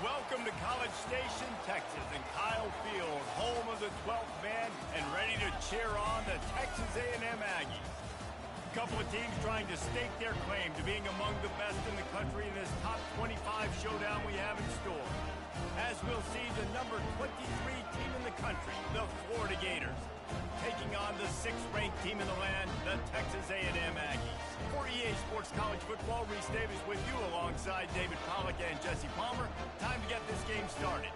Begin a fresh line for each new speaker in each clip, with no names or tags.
Welcome to College Station, Texas, and Kyle Field, home of the 12th man, and ready to cheer on the Texas A&M Aggies. A couple of teams trying to stake their claim to being among the best in the country in this top 25 showdown we have in store. As we'll see the number 23 team in the country, the Florida Gators, taking on the 6th-ranked team in the land, the Texas A&M Aggies. For EA Sports College Football, Reese Davis with you alongside David Pollack and Jesse Palmer. Time to get this game started.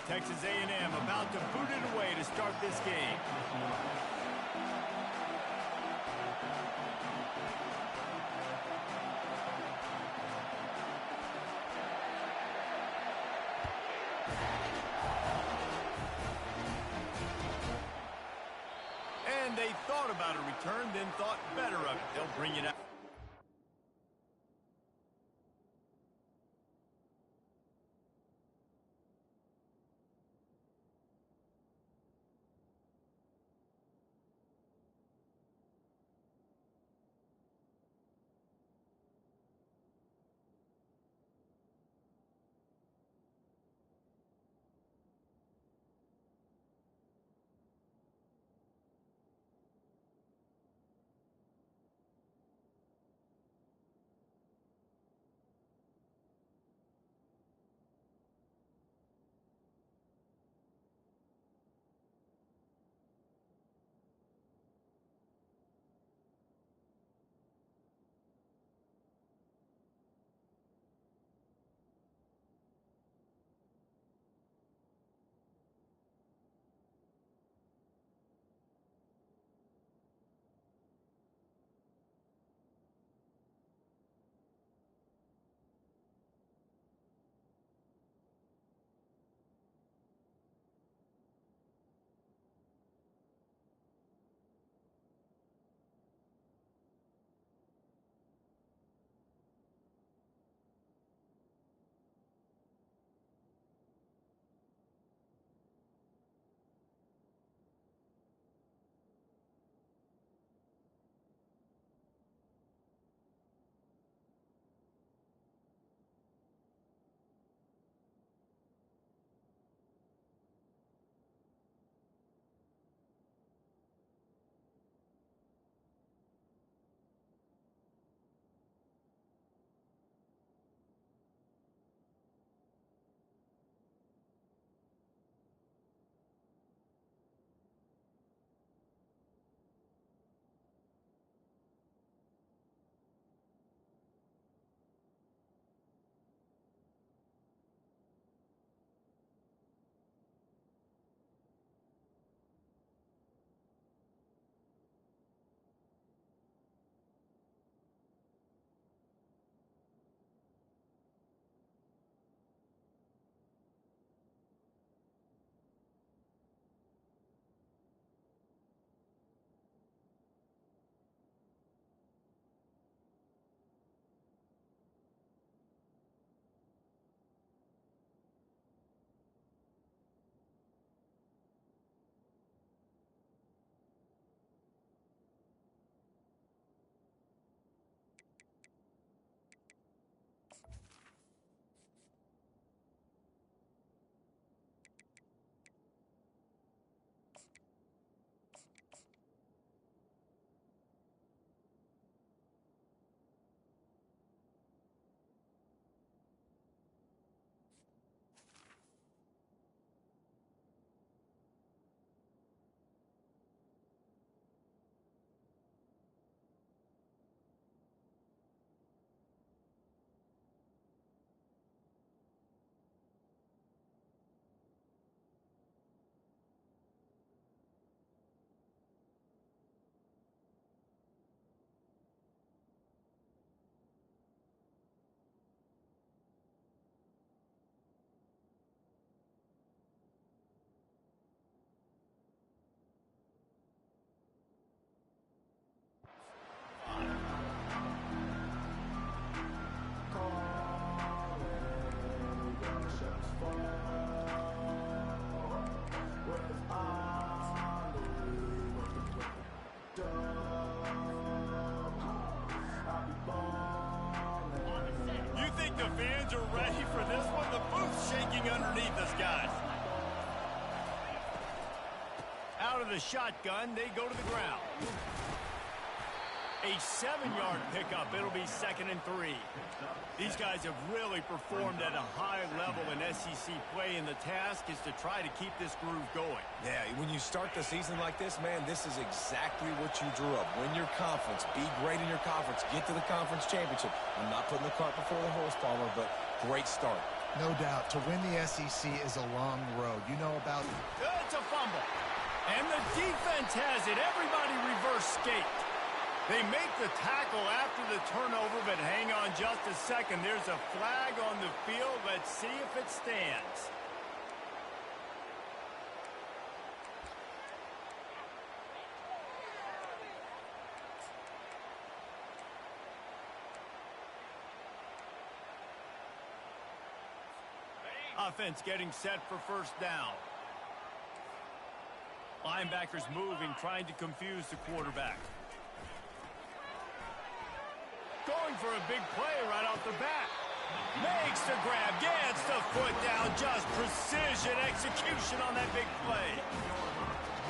Texas A&M about to boot it away to start this game. And they thought about a return, then thought better of it. They'll bring it out. think the fans are ready for this one. The booth's shaking underneath us, guys. Out of the shotgun, they go to the ground. A 7-yard pickup. It'll be 2nd and 3. These guys have really performed at a high level in SEC play, and the task is to try to keep this groove going.
Yeah, when you start the season like this, man, this is exactly what you drew up. Win your conference. Be great in your conference. Get to the conference championship. I'm not putting the cart before the horse, Palmer, but great start.
No doubt. To win the SEC is a long road. You know about...
It's a fumble. And the defense has it. Everybody reverse skate. They make the tackle after the turnover, but hang on just a second. There's a flag on the field. Let's see if it stands. Offense getting set for first down. Linebackers moving, trying to confuse the quarterback. Going for a big play right off the bat. Makes the grab, gets the foot down. Just precision execution on that big play.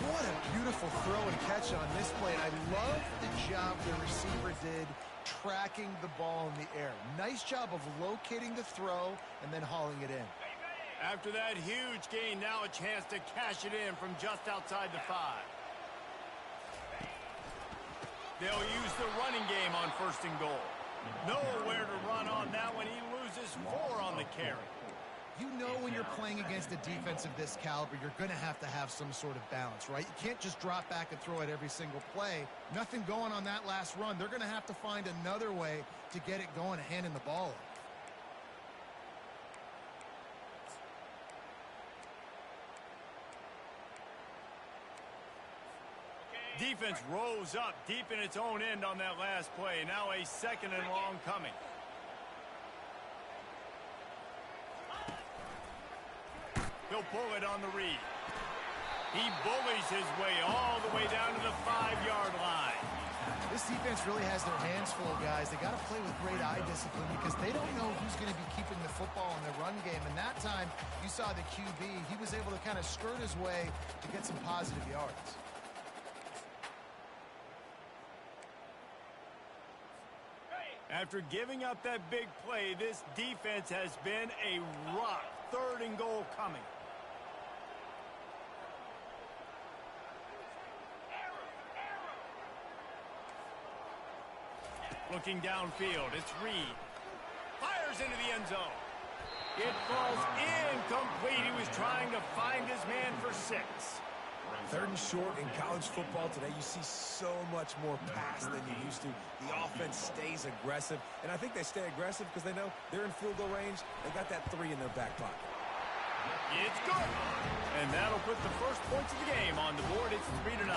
What a beautiful throw and catch on this play. And I love the job the receiver did tracking the ball in the air. Nice job of locating the throw and then hauling it in.
After that huge gain, now a chance to cash it in from just outside the 5. They'll use the running game on 1st and goal. Nowhere to run on that one. He loses 4 on the carry.
You know when you're playing against a defense of this caliber, you're going to have some sort of balance, right? You can't just drop back and throw it every single play. Nothing going on that last run. They're going to have to find another way to get it going, handing the ball off.
Defense rose up deep in its own end on that last play. Now a 2nd and long coming. He'll pull it on the read. He bullies his way all the way down to the 5-yard line.
This defense really has their hands full, guys. They got to play with great eye discipline because they don't know who's going to be keeping the football in their run game. And that time, you saw the QB. He was able to kind of skirt his way to get some positive yards.
After giving up that big play, this defense has been a rock. 3rd and goal coming. Looking downfield, it's Reed. Fires into the end zone. It falls incomplete. He was trying to find his man for 6.
3rd and short in college football today, you see so much more pass than you used to. The offense stays aggressive, and I think they stay aggressive because they know they're in field goal range. They got that 3 in their back pocket.
It's good. And that'll put the first points of the game on the board. It's 3-0.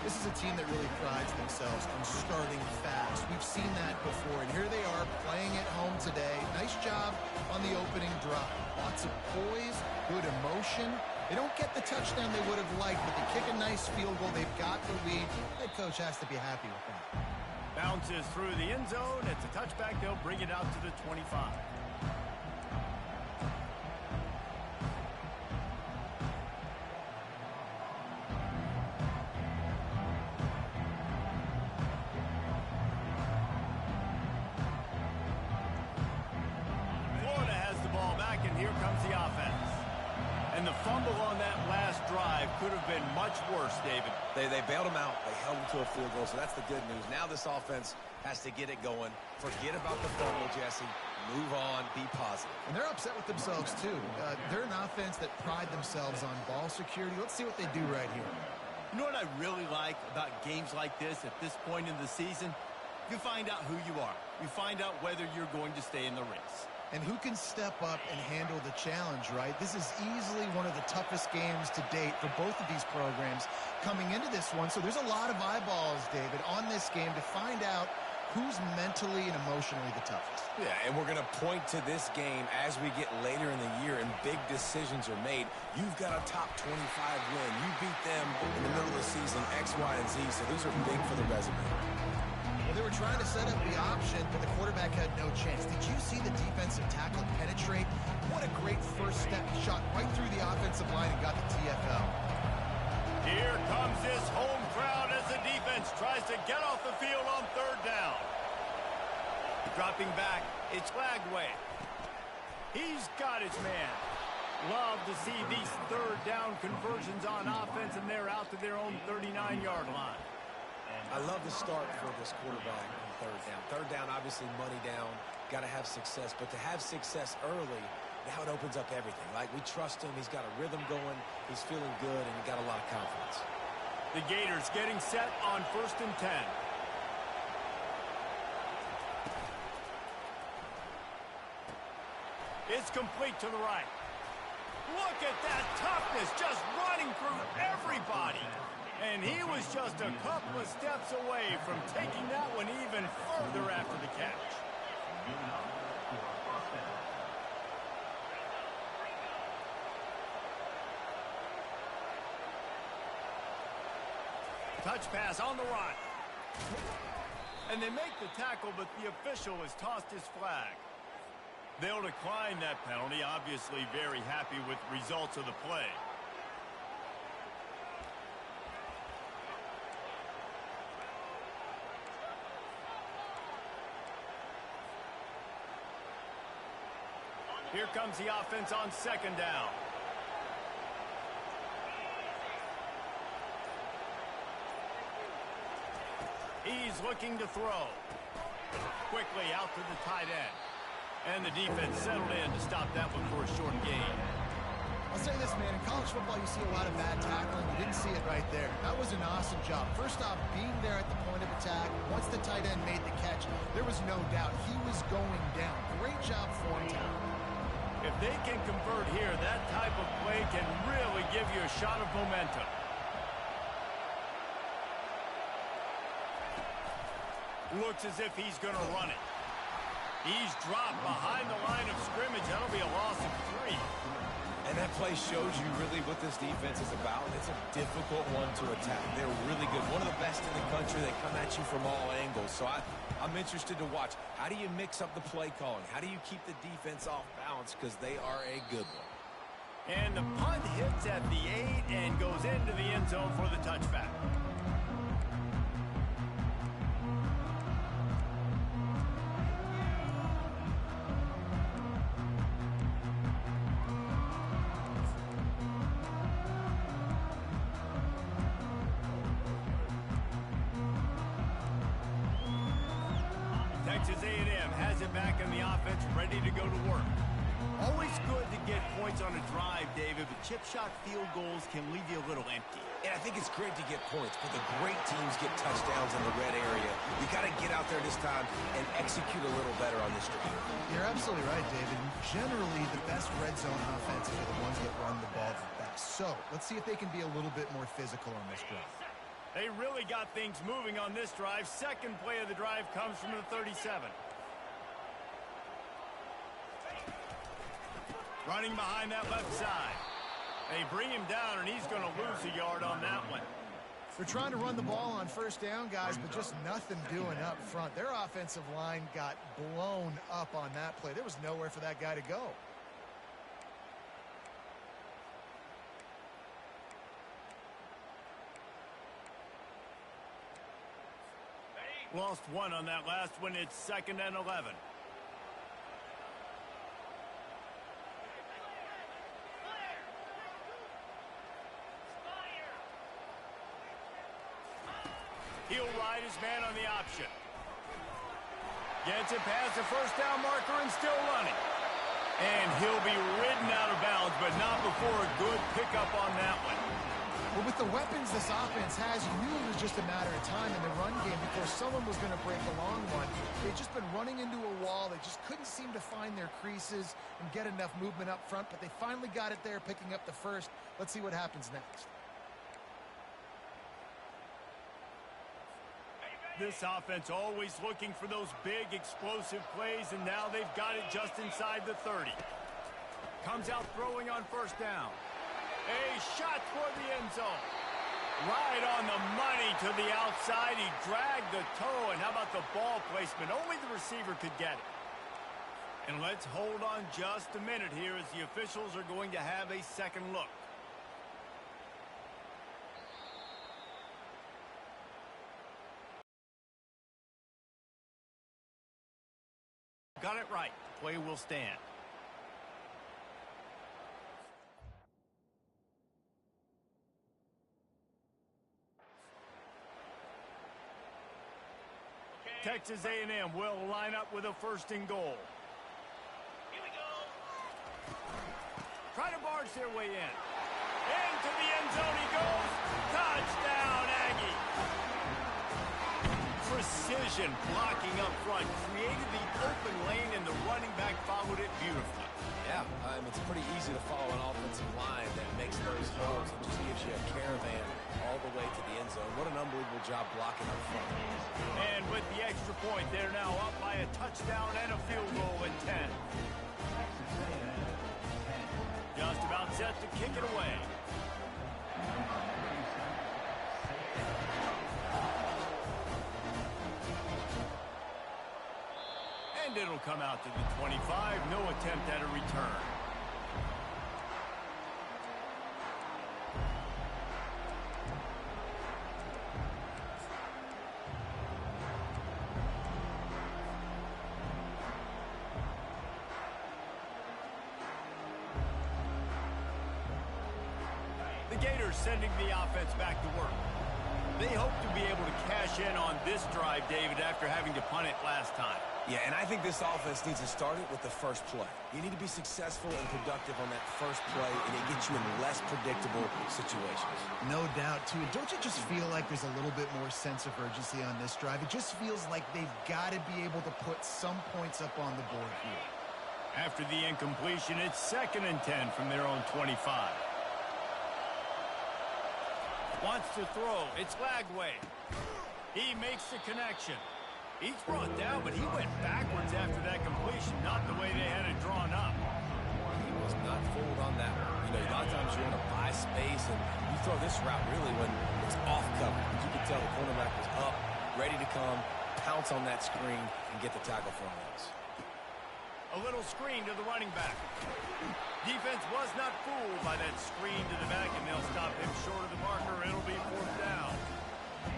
This is a team that really prides themselves on starting fast. We've seen that before, and here they are playing at home today. Nice job on the opening drive. Lots of poise, good emotion. They don't get the touchdown they would have liked, but they kick a nice field goal. They've got the lead. Head coach has to be happy with that.
Bounces through the end zone. It's a touchback. They'll bring it out to the 25. Florida has the ball back, and here comes the offense. And the fumble on that last drive could have been much worse, David.
They bailed him out. They held him to a field goal, so that's the good news. Now this offense has to get it going. Forget about the fumble, Jesse. Move on. Be positive.
And they're upset with themselves, too. They're an offense that pride themselves on ball security. Let's see what they do right here.
You know what I really like about games like this at this point in the season? You find out who you are. You find out whether you're going to stay in the race.
And who can step up and handle the challenge, right? This is easily one of the toughest games to date for both of these programs coming into this one. So there's a lot of eyeballs, David, on this game to find out who's mentally and emotionally the toughest.
Yeah, and we're going to point to this game as we get later in the year and big decisions are made. You've got a top 25 win. You beat them in the middle of the season, X, Y, and Z, so these are big for the resume.
Well, they were trying to set up the option, but the quarterback had no chance. Did you see the defensive tackle penetrate? What a great first step. Shot right through the offensive line and got the TFL.
Here comes this home crowd as the defense tries to get off the field on third down. Dropping back, it's Lagway. He's got his man. Love to see these third down conversions on offense, and they're out to their own 39-yard line.
I love the start for this quarterback on third down. Third down, obviously money down, got to have success. But to have success early, now it opens up everything. Like, we trust him. He's got a rhythm going. He's feeling good, and he got a lot of confidence.
The Gators getting set on 1st and 10. It's complete to the right. Look at that toughness, just running through everybody. And he was just a couple of steps away from taking that one even further after the catch. Touch pass on the run. And they make the tackle, but the official has tossed his flag. They'll decline that penalty, obviously very happy with the results of the play. Here comes the offense on 2nd down. He's looking to throw. Quickly out to the tight end. And the defense settled in to stop that one for a short gain.
I'll say this, man. In college football, you see a lot of bad tackling. You didn't see it right there. That was an awesome job. First off, being there at the point of attack. Once the tight end made the catch, there was no doubt he was going down. Great job for him.
If they can convert here, that type of play can really give you a shot of momentum. Looks as if he's going to run it. He's dropped behind the line of scrimmage. That'll be a loss of 3.
And that play shows you really what this defense is about. It's a difficult one to attack. They're really good. One of the best in the country. They come at you from all angles. So I'm interested to watch. How do you mix up the play calling? How do you keep the defense off balance? Because they are a good one.
And the punt hits at the 8 and goes into the end zone for the touchback. Texas A&M has it back in the offense, ready to go to work. Always good to get points on a drive, David, but chip shot field goals can leave you a little empty.
And I think it's great to get points, but the great teams get touchdowns in the red area. We got to get out there this time and execute a little better on this drive.
You're absolutely right, David. Generally, the best red zone offenses are the ones that run the ball the best. So let's see if they can be a little bit more physical on this drive.
They really got things moving on this drive. Second play of the drive comes from the 37. Running behind that left side. They bring him down, and he's going to lose a yard on that one.
They're trying to run the ball on first down, guys, but just nothing doing up front. Their offensive line got blown up on that play. There was nowhere for that guy to go.
Lost one on that last one. It's 2nd and 11. He'll ride his man on the option. Gets it past the first down marker and still running. And he'll be ridden out of bounds, but not before a good pickup on that one.
Well, with the weapons this offense has, you knew it was just a matter of time in the run game before someone was going to break a long one. They've just been running into a wall. They just couldn't seem to find their creases and get enough movement up front, but they finally got it there, picking up the first. Let's see what happens next.
This offense always looking for those big, explosive plays, and now they've got it just inside the 30. Comes out throwing on first down. A shot toward the end zone. Right on the money to the outside. He dragged the toe, and how about the ball placement? Only the receiver could get it. And let's hold on just a minute here as the officials are going to have a second look. Got it right. Play will stand. Texas A&M will line up with a first and goal. Here we go. Try to barge their way in. Into the end zone he goes. Touchdown, Aggie. Precision blocking up front. Created the open lane, and the running back followed it beautifully.
Yeah, it's pretty easy to follow an offensive line that makes those holes and just gives you a caravan all the way to the end zone. What an unbelievable job blocking up front.
And with the extra point, they're now up by a touchdown and a field goal at 10. Just about set to kick it away. And it'll come out to the 25. No attempt at a return. The Gators sending the offense back to work. They hope to be able to cash in on this drive, David, after having to punt it last time.
Yeah, and I think this offense needs to start it with the first play. You need to be successful and productive on that first play, and it gets you in less predictable situations.
No doubt, too. Don't you just feel like there's a little bit more sense of urgency on this drive? It just feels like they've got to be able to put some points up on the board here.
After the incompletion, it's 2nd and 10 from their own 25. Wants to throw. It's Lagway. He makes the connection. He's brought down, but he went backwards after that completion, not the way they had it drawn up.
He was not fooled on that one. You know, a lot of times you're in a buy space, and you throw this route really when it's off cover. As you can tell, the cornerback was up, ready to come, pounce on that screen, and get the tackle for him.
A little screen to the running back. Defense was not fooled by that screen to the back, and they'll stop him short of the marker. It'll be 4th down.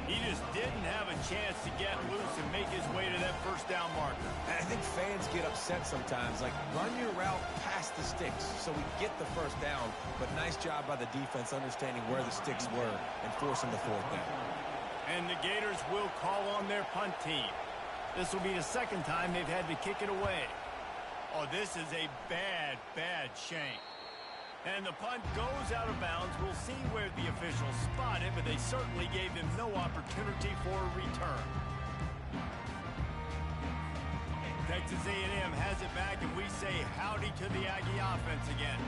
He just didn't have a chance to get loose and make his way to that first down marker.
And I think fans get upset sometimes. Like, run your route past the sticks so we get the first down. But nice job by the defense understanding where the sticks were and forcing the 4th down.
And the Gators will call on their punt team. This will be the 2nd time they've had to kick it away. Oh, this is a bad, bad shank. And the punt goes out of bounds. We'll see where the officials spot it, but they certainly gave them no opportunity for a return. Texas A&M has it back, and we say howdy to the Aggie offense again.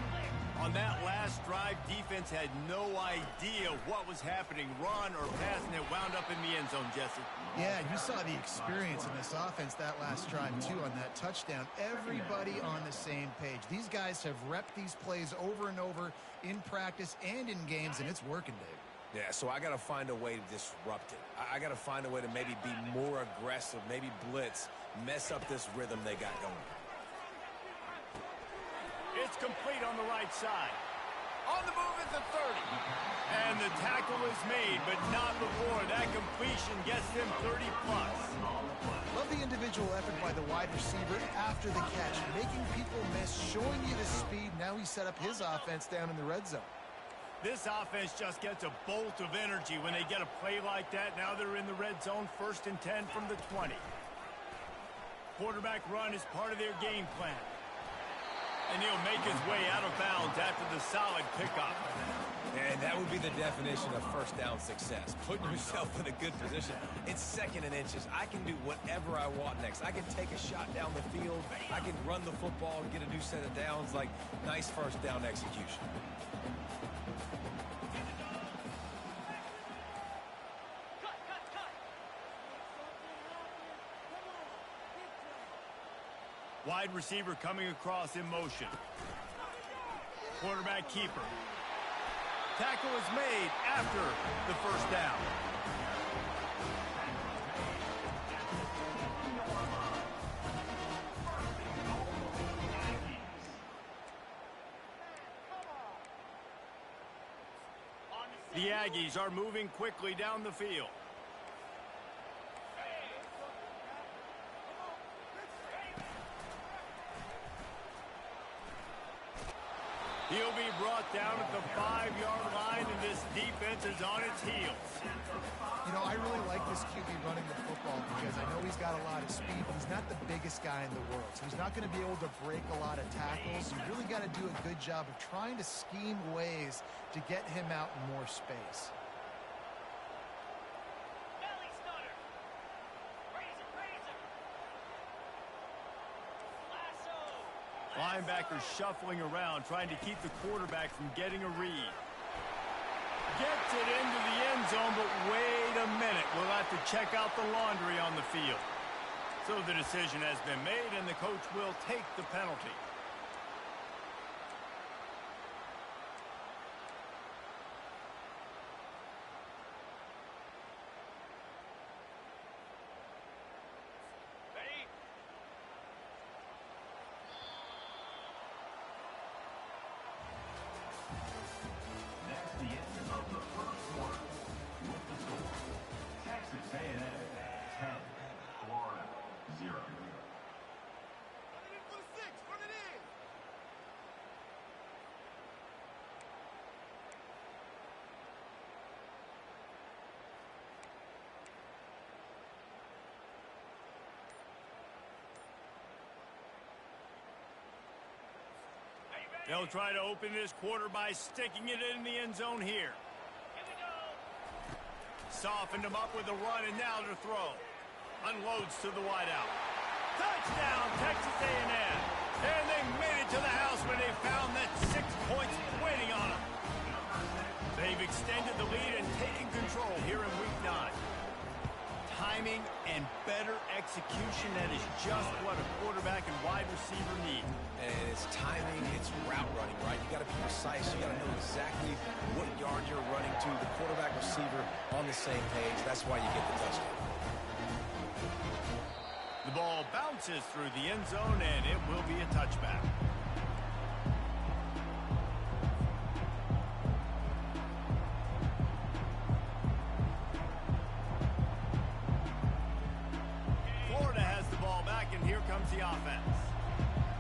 On that last drive, defense had no idea what was happening. Run or pass, and it wound up in the end zone, Jesse.
Yeah, you saw the experience in this offense that last drive, too, on that touchdown. Everybody on the same page. These guys have repped these plays over and over in practice and in games, and it's working, Dave.
Yeah, so I got to find a way to disrupt it. I got to find a way to maybe be more aggressive, maybe blitz, mess up this rhythm they got going.
It's complete on the right side. On the move at the 30. And the tackle is made, but not before. That completion gets them 30-plus.
Love the individual effort by the wide receiver after the catch, making people miss, showing you the speed. Now he set up his offense down in the red zone.
This offense just gets a bolt of energy when they get a play like that. Now they're in the red zone, 1st and 10 from the 20. Quarterback run is part of their game plan. And he'll make his way out of bounds after the solid pickup.
And that would be the definition of first down success. Putting yourself in a good position. It's 2nd and inches. I can do whatever I want next. I can take a shot down the field. I can run the football and get a new set of downs. Like, nice first down execution.
Wide receiver coming across in motion. Quarterback keeper. Tackle is made after the first down. The Aggies are moving quickly down the field. He'll be brought down at the 5-yard line, and this defense is on its heels.
You know, I really like this QB running the football because I know he's got a lot of speed, but he's not the biggest guy in the world. So he's not going to be able to break a lot of tackles. You really got to do a good job of trying to scheme ways to get him out in more space.
Linebackers shuffling around, trying to keep the quarterback from getting a read. Gets it into the end zone, but wait a minute. We'll have to check out the laundry on the field. So the decision has been made, and the coach will take the penalty. They'll try to open this quarter by sticking it in the end zone here. Softened him up with a run, and now to throw. Unloads to the wideout. Touchdown, Texas A&M. And they made it to the house when they found that 6 points waiting on them. They've extended the lead and taken control here in Week 9. Timing and better execution, that is just what a quarterback and wide receiver need.
And it's timing, it's route running, right? You got to be precise. You got to know exactly what yard you're running to. The quarterback receiver on the same page. That's why you get the touchdown.
The ball bounces through the end zone, and it will be a touchback. The offense.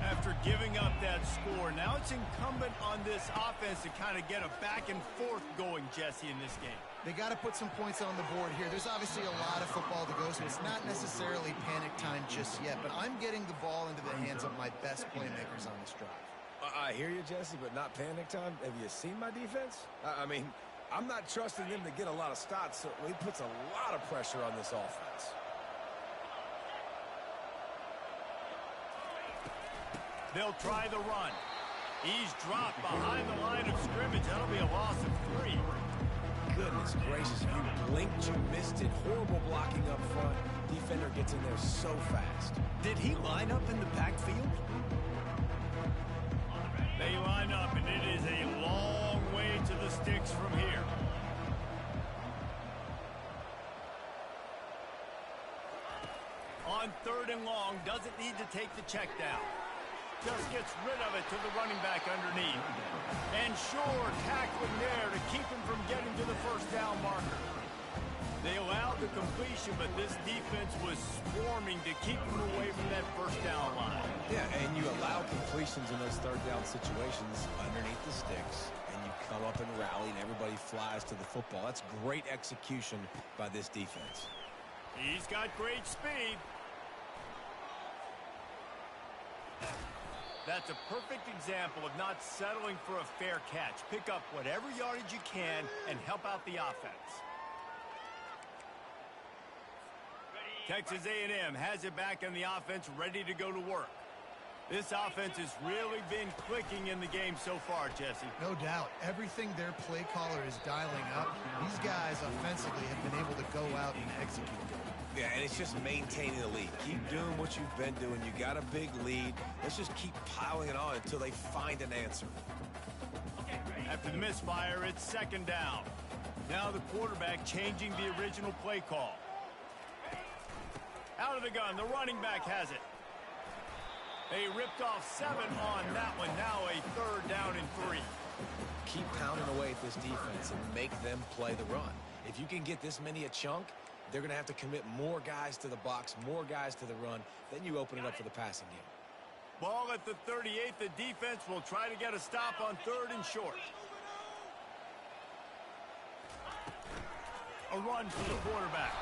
After giving up that score, now it's incumbent on this offense to kind of get a back and forth going, Jesse, in this game.
They got to put some points on the board here. There's obviously a lot of football to go, so it's not necessarily panic time just yet, but I'm getting the ball into the hands of my best playmakers on this drive.
I hear you, Jesse, but not panic time. Have you seen my defense? I mean, I'm not trusting them to get a lot of stops, so he puts a lot of pressure on this offense.
They'll try the run. He's dropped behind the line of scrimmage. That'll be a loss of 3.
Goodness gracious, if you blinked, you missed it. Horrible blocking up front. Defender gets in there so fast.
Did he line up in the backfield? They line up, and it is a long way to the sticks from here. On 3rd and long, doesn't need to take the check down. Just gets rid of it to the running back underneath. And sure, tackling there to keep him from getting to the first down marker. They allowed the completion, but this defense was swarming to keep him away from that first down line.
Yeah, and you allow completions in those 3rd down situations underneath the sticks, and you come up and rally, and everybody flies to the football. That's great execution by this defense.
He's got great speed. That's a perfect example of not settling for a fair catch. Pick up whatever yardage you can and help out the offense. Texas A&M has it back in the offense, ready to go to work. This offense has really been clicking in the game so far, Jesse.
No doubt. Everything their play caller is dialing up, these guys offensively have been able to go out and execute.
Yeah, and it's just maintaining the lead. Keep doing what you've been doing. You got a big lead. Let's just keep piling it on until they find an answer.
After the misfire, it's second down. Now the quarterback changing the original play call. Out of the gun, the running back has it. They ripped off 7 on that one. Now a third down and 3.
Keep pounding away at this defense and make them play the run. If you can get this many a chunk, they're going to have to commit more guys to the box, more guys to the run. Then you open it up for the passing game.
Ball at the 38. The defense will try to get a stop on 3rd and short. A run for the quarterback.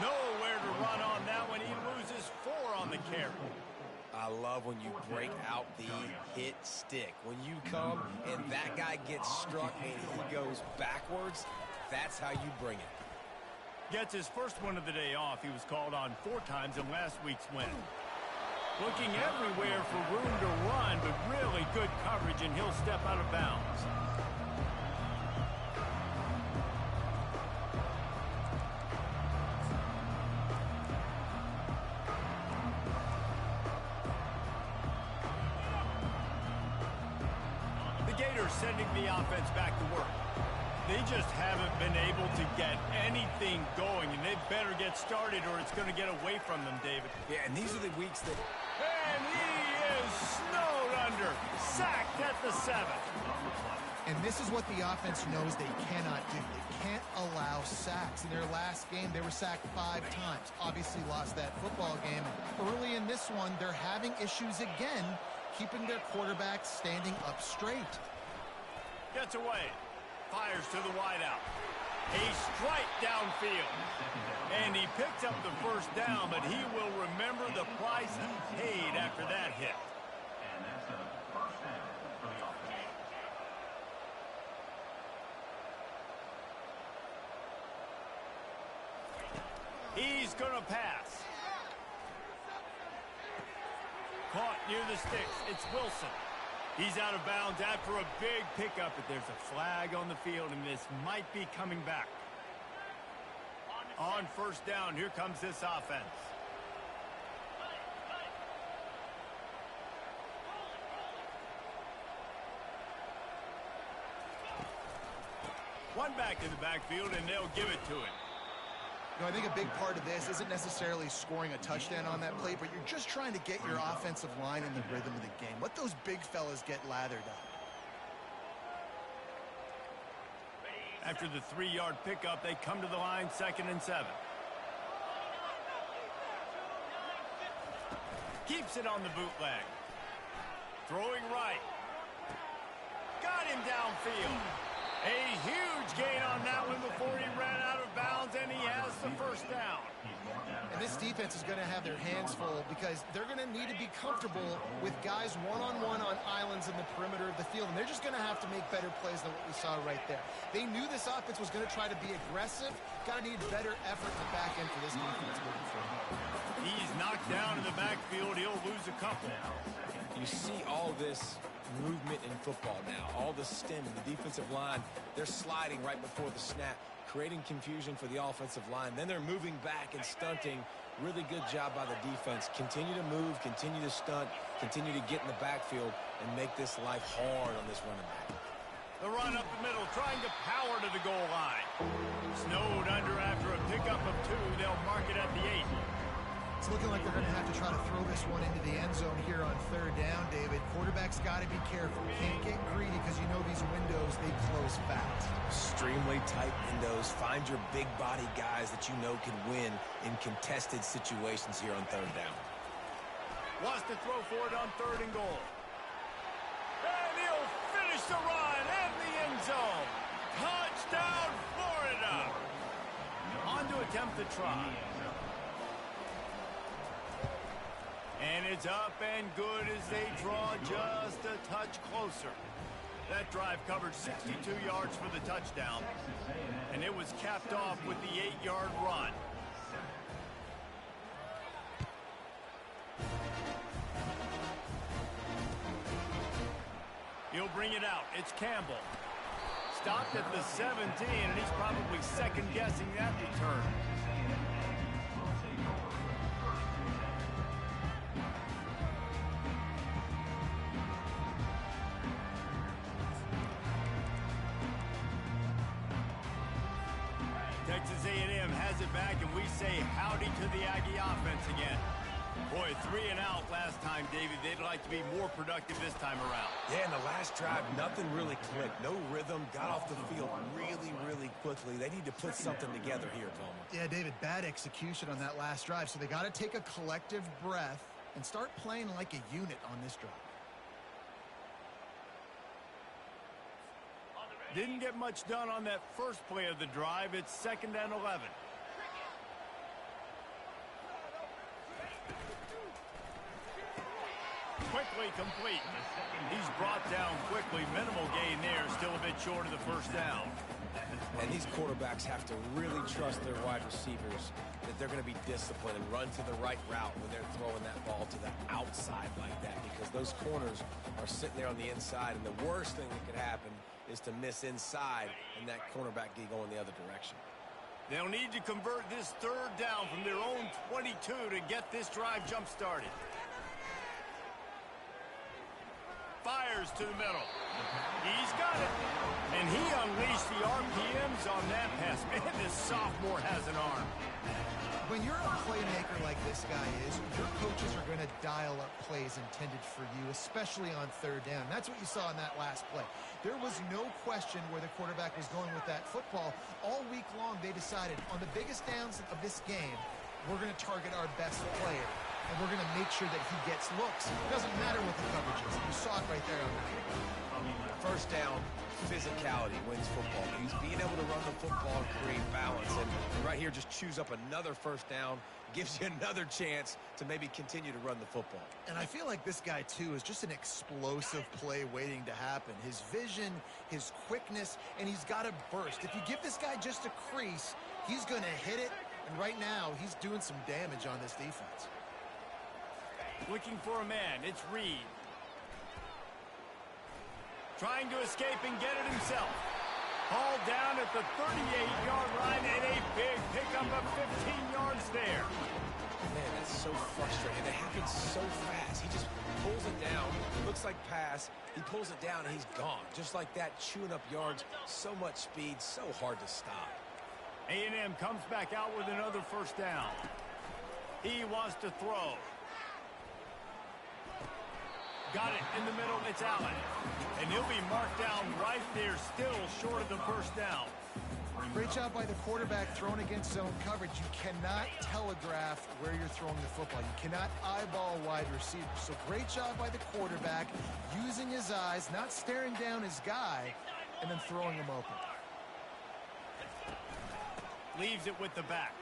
Nowhere to run on that one. He loses 4 on the carry.
I love when you break out the hit stick. When you come and that guy gets struck and he goes backwards, that's how you bring it.
Gets his first one of the day off. He was called on 4 times in last week's win. Looking everywhere for room to run, but really good coverage, and he'll step out of bounds. The Gators sending the offense back to work. They just haven't been able to get anything going, and they better get started or it's going to get away from them, David.
Yeah, and these are the weeks that...
And he is snowed under. Sacked at the 7.
And this is what the offense knows they cannot do. They can't allow sacks. In their last game, they were sacked 5 times. Obviously lost that football game. Early in this one, they're having issues again, keeping their quarterback standing up straight.
Gets away. Fires to the wideout. A strike downfield. And he picks up the first down, but he will remember the price he paid after that hit. He's going to pass. Caught near the sticks. It's Wilson. He's out of bounds after a big pickup, but there's a flag on the field, and this might be coming back. On first down, here comes this offense. One back in the backfield, and they'll give it to him.
You know, I think a big part of this isn't necessarily scoring a touchdown on that play, but you're just trying to get your offensive line in the rhythm of the game. Let those big fellas get lathered up.
After the 3-yard pickup, they come to the line, 2nd and 7. Keeps it on the bootleg. Throwing right. Got him downfield. A huge gain on that one before he ran out of bounds, and he has the first down.
And this defense is going to have their hands full because they're going to need to be comfortable with guys one-on-one on islands in the perimeter of the field, and they're just going to have to make better plays than what we saw right there. They knew this offense was going to try to be aggressive. Got to need better effort in the back end for this defense moving forward.
He's knocked down in the backfield. He'll lose a couple.
You see all this movement in football now. All the stem in the defensive line, they're sliding right before the snap, creating confusion for the offensive line. Then they're moving back and stunting. Really good job by the defense. Continue to move, continue to stunt, continue to get in the backfield and make this life hard on this running back.
The run up the middle, trying to power to the goal line. Snowed under after a pickup of 2. They'll mark it at the 8.
It's looking like they're going to have to try to throw this one into the end zone here on 3rd down, David. Quarterback's got to be careful. Can't get greedy because you know these windows, they close fast.
Extremely tight windows. Find your big body guys that you know can win in contested situations here on 3rd down.
Wants to throw for it on 3rd and goal. And he'll finish the run in the end zone. Touchdown, Florida. On to attempt the try. And it's up and good as they draw just a touch closer. That drive covered 62 yards for the touchdown, and it was capped off with the 8-yard run. He'll bring it out. It's Campbell. Stopped at the 17, and he's probably second-guessing that return. Texas A&M has it back, and we say howdy to the Aggie offense again. Boy, 3 and out last time, David. They'd like to be more productive this time around.
Yeah, in the last drive, nothing really clicked. No rhythm, got off the field really quickly. They need to put something together here, Toma.
Yeah, David, bad execution on that last drive, so they got to take a collective breath and start playing like a unit on this drive.
Didn't get much done on that first play of the drive. It's 2nd and 11. Quickly complete. He's brought down quickly. Minimal gain there. Still a bit short of the first down.
And these quarterbacks have to really trust their wide receivers that they're going to be disciplined and run to the right route when they're throwing that ball to the outside like that, because those corners are sitting there on the inside, and the worst thing that could happen is to miss inside and that cornerback get going the other direction.
They'll need to convert this 3rd down from their own 22 to get this drive jump-started. Fires to the middle. He's got it. And he unleashed the RPMs on that pass. Man, this sophomore has an arm.
When you're a playmaker like this guy is, your coaches are going to dial up plays intended for you, especially on 3rd down. That's what you saw in that last play. There was no question where the quarterback was going with that football. All week long, they decided on the biggest downs of this game, we're going to target our best player, and we're going to make sure that he gets looks. It doesn't matter what the coverage is. You saw it right there on that.
First down, physicality wins football. He's being able to run the football and create balance. And right here, just choose up another first down, gives you another chance to maybe continue to run the football.
And I feel like this guy, too, is just an explosive play waiting to happen. His vision, his quickness, and he's got a burst. If you give this guy just a crease, he's going to hit it. And right now, he's doing some damage on this defense.
Looking for a man. It's Reed. Trying to escape and get it himself. Hauled down at the 38-yard line, and a big pickup of 15 yards there.
Man, that's so frustrating. It happens so fast. He just pulls it down. Looks like pass. He pulls it down, and he's gone. Just like that, chewing up yards. So much speed, so hard to stop.
A&M comes back out with another first down. He wants to throw. Got it in the middle. It's Allen. And he'll be marked down right there, still short of the first down.
Great job by the quarterback throwing against zone coverage. You cannot telegraph where you're throwing the football. You cannot eyeball wide receivers. So great job by the quarterback using his eyes, not staring down his guy, and then throwing him open.
Leaves it with the back.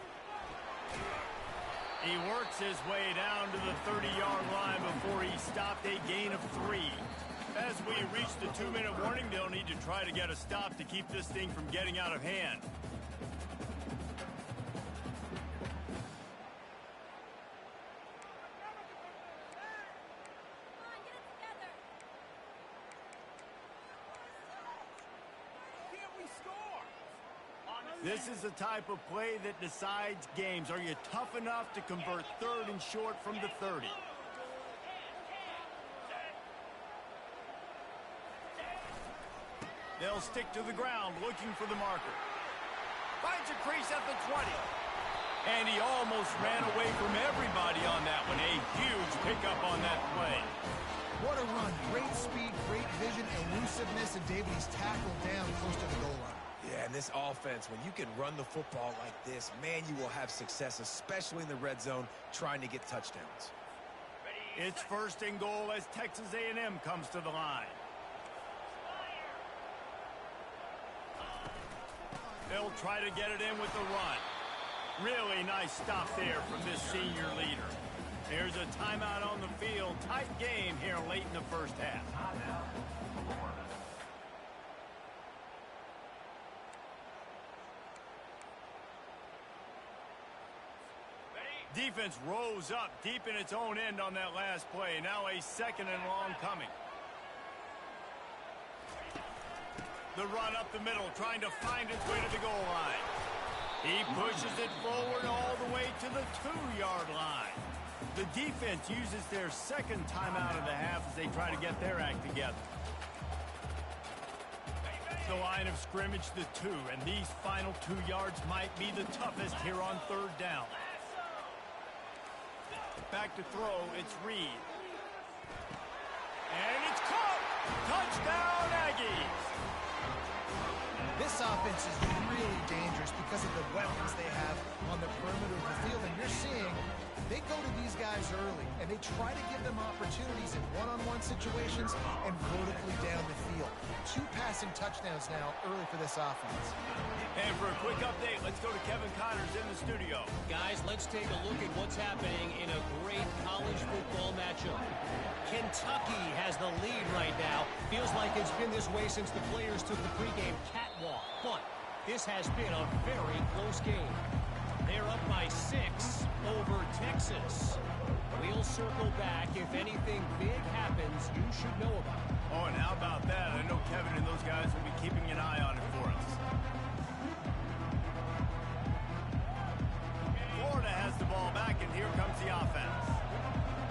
He works his way down to the 30-yard line before he stopped, a gain of 3. As we reach the 2-minute warning, they'll need to try to get a stop to keep this thing from getting out of hand. This is the type of play that decides games. Are you tough enough to convert 3rd and short from the 30? They'll stick to the ground looking for the marker. Finds a crease at the 20. And he almost ran away from everybody on that one. A huge pickup on that play.
What a run. Great speed, great vision, elusiveness, and David, he's tackled down close to the goal line.
Yeah, and this offense, when you can run the football like this, man, you will have success, especially in the red zone, trying to get touchdowns.
It's 1st and goal as Texas A&M comes to the line. They'll try to get it in with the run. Really nice stop there from this senior leader. There's a timeout on the field. Tight game here late in the first half. Defense rose up deep in its own end on that last play. Now a 2nd and long coming. The run up the middle, trying to find its way to the goal line. He pushes it forward all the way to the 2-yard line. The defense uses their second timeout of the half as they try to get their act together. The line of scrimmage, the 2, and these final 2 yards might be the toughest here on 3rd down. Back to throw, it's Reed. And it's caught! Touchdown, Aggies!
This offense is really dangerous because of the weapons they have on the perimeter of the field. And you're seeing they go to these guys early, and they try to give them opportunities in one-on-one situations and vertically down the field. 2 passing touchdowns now early for this offense.
And for a quick update, let's go to Kevin Connors in the studio.
Guys, let's take a look at what's happening in a great college football matchup. Kentucky has the lead right now. Feels like it's been this way since the players took the pregame catwalk. But this has been a very close game. They're up by 6 over Texas. We'll circle back. If anything big happens, you should know about it.
Oh, and how about that? I know Kevin and those guys will be keeping an eye on it for us. Florida has the ball back, and here comes the offense.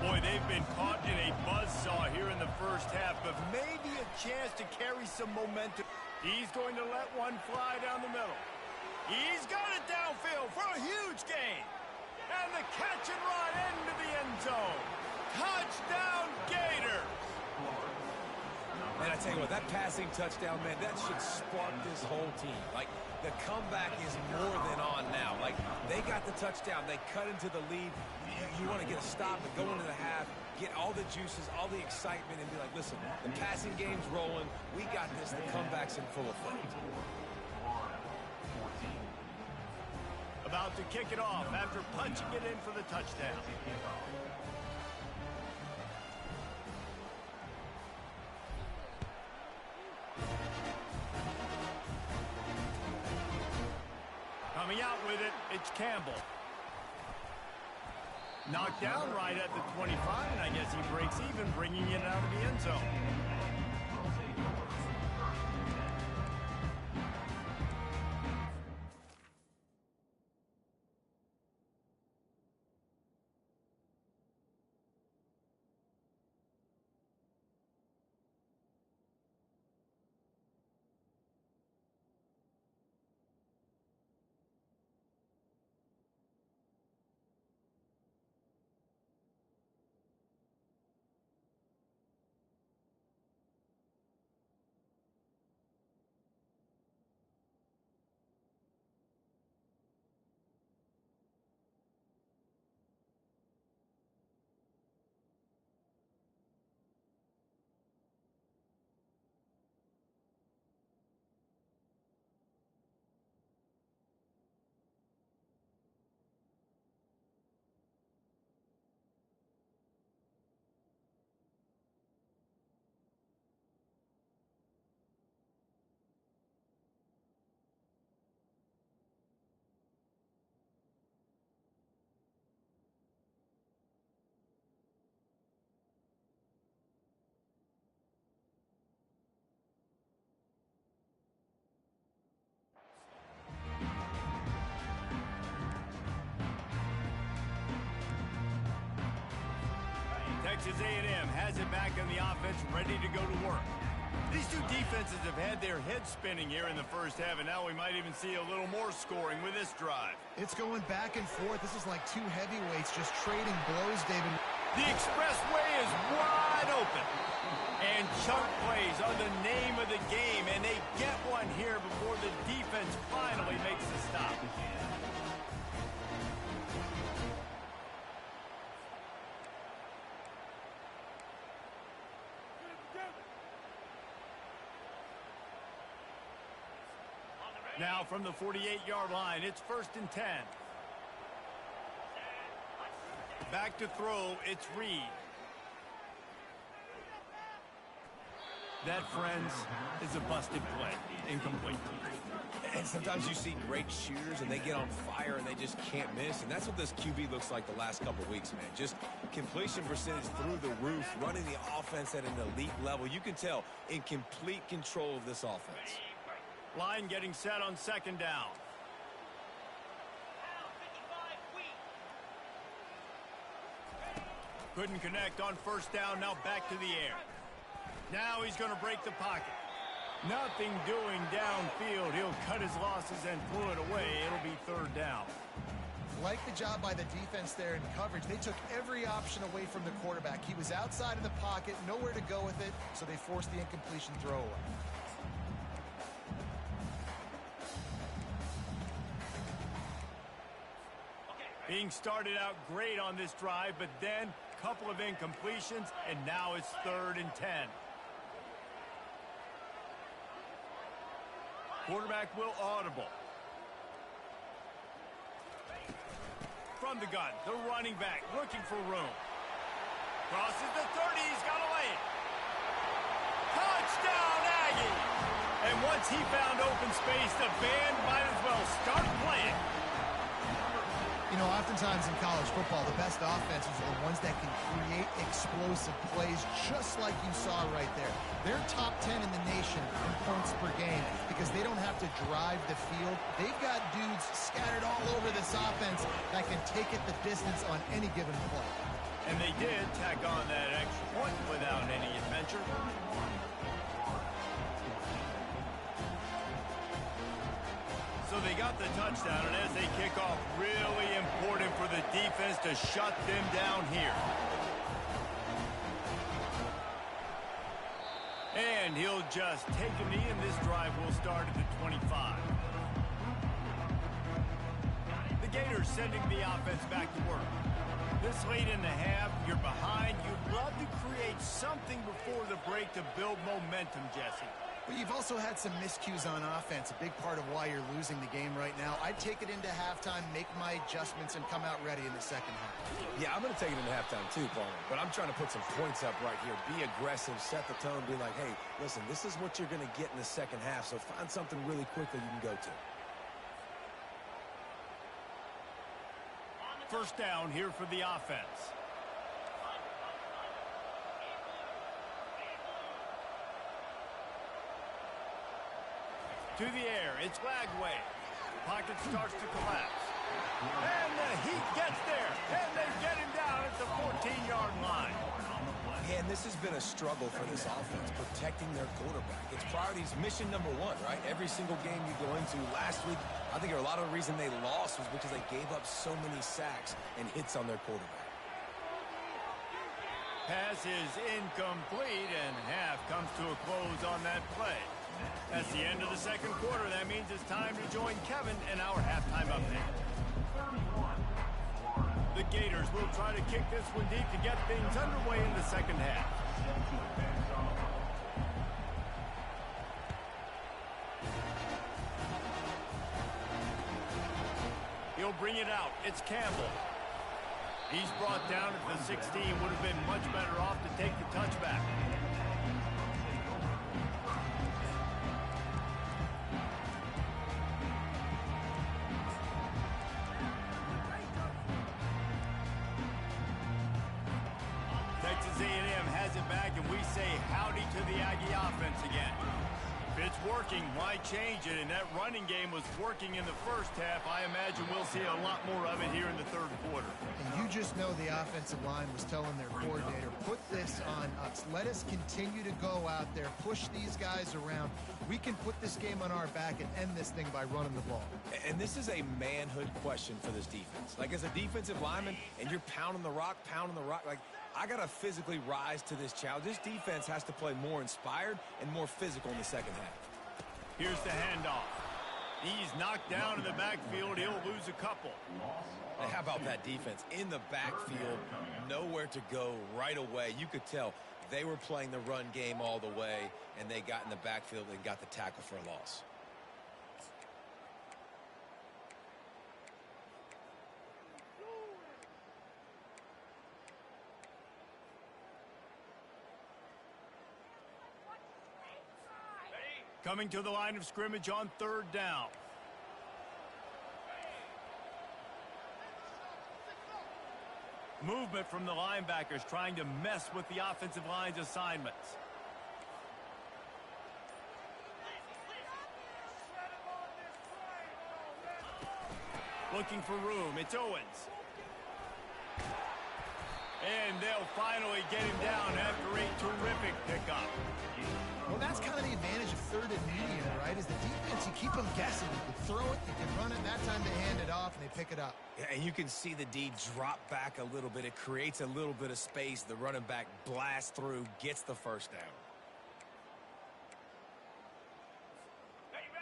Boy, they've been caught in a buzzsaw here in the first half, but maybe a chance to carry some momentum. He's going to let one fly down the middle. He's got it downfield for a huge gain. And the catch and run into the end zone. Touchdown, Gators.
Man, I tell you what, that passing touchdown, man, that should spark this whole team. Like, the comeback is more than on now. Like, they got the touchdown. They cut into the lead. You want to get a stop and go into the half, get all the juices, all the excitement, and be like, listen, the passing game's rolling. We got this. The comeback's in full effect.
About to kick it off after punching it in for the touchdown. Coming out with it, it's Campbell. Knocked down right at the 25, and I guess he breaks even, bringing it out of the end zone. Texas A&M has it back on the offense, ready to go to work. These two defenses have had their heads spinning here in the first half, and now we might even see a little more scoring with this drive.
It's going back and forth. This is like 2 heavyweights just trading blows, David.
The expressway is wide open. And chunk plays are the name of the game, and they get one here before the defense finally makes the stop. Now from the 48-yard line, it's 1st and 10. Back to throw, it's Reed. That, friends, is a busted play. Incomplete.
And sometimes you see great shooters, and they get on fire, and they just can't miss. And that's what this QB looks like the last couple weeks, man. Just completion percentage through the roof, running the offense at an elite level. You can tell in complete control of this offense.
Line getting set on second down. Couldn't connect on first down. Now back to the air. Now he's going to break the pocket. Nothing doing downfield. He'll cut his losses and pull it away. It'll be third down.
Like the job by the defense there in coverage. They took every option away from the quarterback. He was outside of the pocket, nowhere to go with it, so they forced the incompletion throwaway.
Being started out great on this drive, but then a couple of incompletions, and now it's 3rd and 10. Quarterback will audible. From the gun, the running back looking for room. Crosses the 30, he's got to lay it. Touchdown, Aggie! And once he found open space, the band might as well start playing.
You know, oftentimes in college football, the best offenses are the ones that can create explosive plays, just like you saw right there. They're top 10 in the nation in points per game because they don't have to drive the field. They've got dudes scattered all over this offense that can take it the distance on any given play.
And they did tack on that extra point without any adventure. So they got the touchdown, and as they kick off, really important for the defense to shut them down here. And he'll just take a knee, and this drive will start at the 25. The Gators sending the offense back to work. This late in the half, you're behind. You'd love to create something before the break to build momentum, Jesse.
But you've also had some miscues on offense, a big part of why you're losing the game right now. I'd take it into halftime, make my adjustments, and come out ready in the second half.
Yeah, I'm going to take it into halftime too, Palmer. But I'm trying to put some points up right here. Be aggressive, set the tone, be like, hey, listen, this is what you're going to get in the second half, so find something really quickly you can go to.
First down here for the offense. To the air, it's Lagway. Pocket starts to collapse. And the Heat gets there, and they get him down at the 14-yard line.
Man, this has been a struggle for this offense, protecting their quarterback. It's priorities, mission number one, right? Every single game you go into. Last week, I think a lot of the reason they lost was because they gave up so many sacks and hits on their quarterback.
Pass is incomplete, and half comes to a close on that play. That's the end of the second quarter. That means it's time to join Kevin and our halftime update. The Gators will try to kick this one deep to get things underway in the second half. He'll bring it out. It's Campbell. He's brought down at the 16. Would have been much better off to take the touchback. Texas A&M has it back, and we say howdy to the Aggie offense again. If it's working, why change it? And that running game was working in the first half. I imagine we'll see a lot more of it here in the third quarter.
And you just know the offensive line was telling their coordinator, put this on us. Let us continue to go out there, push these guys around. We can put this game on our back and end this thing by running the ball.
And this is a manhood question for this defense. Like, as a defensive lineman, and you're pounding the rock, like, I got to physically rise to this challenge. This defense has to play more inspired and more physical in the second half.
Here's the handoff. He's knocked down in the backfield. He'll lose a couple.
And how about that defense? In the backfield, nowhere to go right away. You could tell they were playing the run game all the way, and they got in the backfield and got the tackle for a loss.
Coming to the line of scrimmage on third down. Movement from the linebackers trying to mess with the offensive line's assignments. Looking for room. It's Owens. And they'll finally get him down after a terrific pickup.
Well, that's kind of the advantage of third and medium, right? Is the defense, you keep them guessing. You can throw it, you can run it. That time they hand it off and they pick it up.
Yeah, and you can see the D drop back a little bit. It creates a little bit of space. The running back blasts through, gets the first down.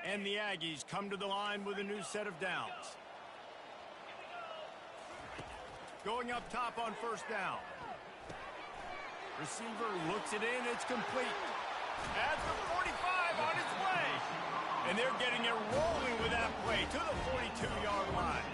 And the Aggies come to the line with a new set of downs. Going up top on first down. Receiver looks it in. It's complete. At the 45 on its way. And they're getting it rolling with that play to the 42-yard line.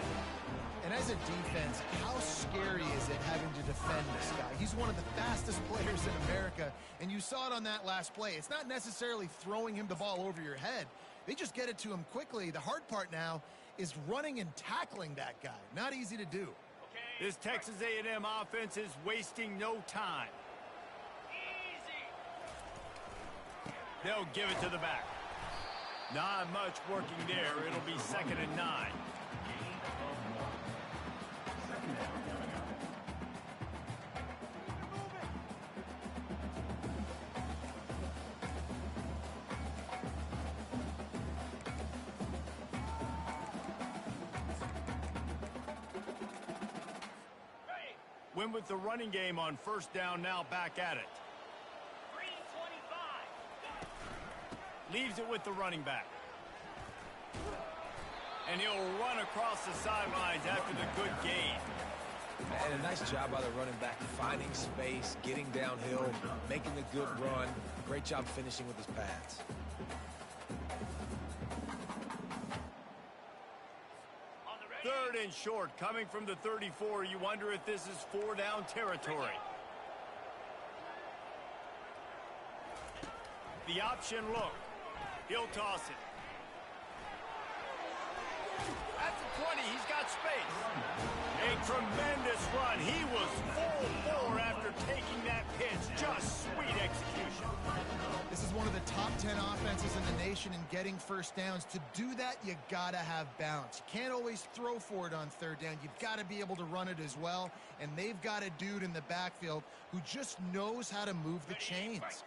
And as a defense, how scary is it having to defend this guy? He's one of the fastest players in America, and you saw it on that last play. It's not necessarily throwing him the ball over your head. They just get it to him quickly. The hard part now is running and tackling that guy. Not easy to do.
This Texas A&M offense is wasting no time. They'll give it to the back. Not much working there. It'll be 2nd and 9. Win with the running game on first down, now back at it. Leaves it with the running back. And he'll run across the sidelines after the good gain.
And a nice job by the running back, finding space, getting downhill, making a good run. Great job finishing with his pads.
Third and short, coming from the 34. You wonder if this is 4-down territory. The option look. He'll toss it. At the 20, he's got space. A tremendous run. He was full 4 after taking that pitch. Just sweet execution.
This is one of the top 10 offenses in the nation in getting first downs. To do that, you gotta have balance. You can't always throw for it on third down. You've got to be able to run it as well. And they've got a dude in the backfield who just knows how to move the chains.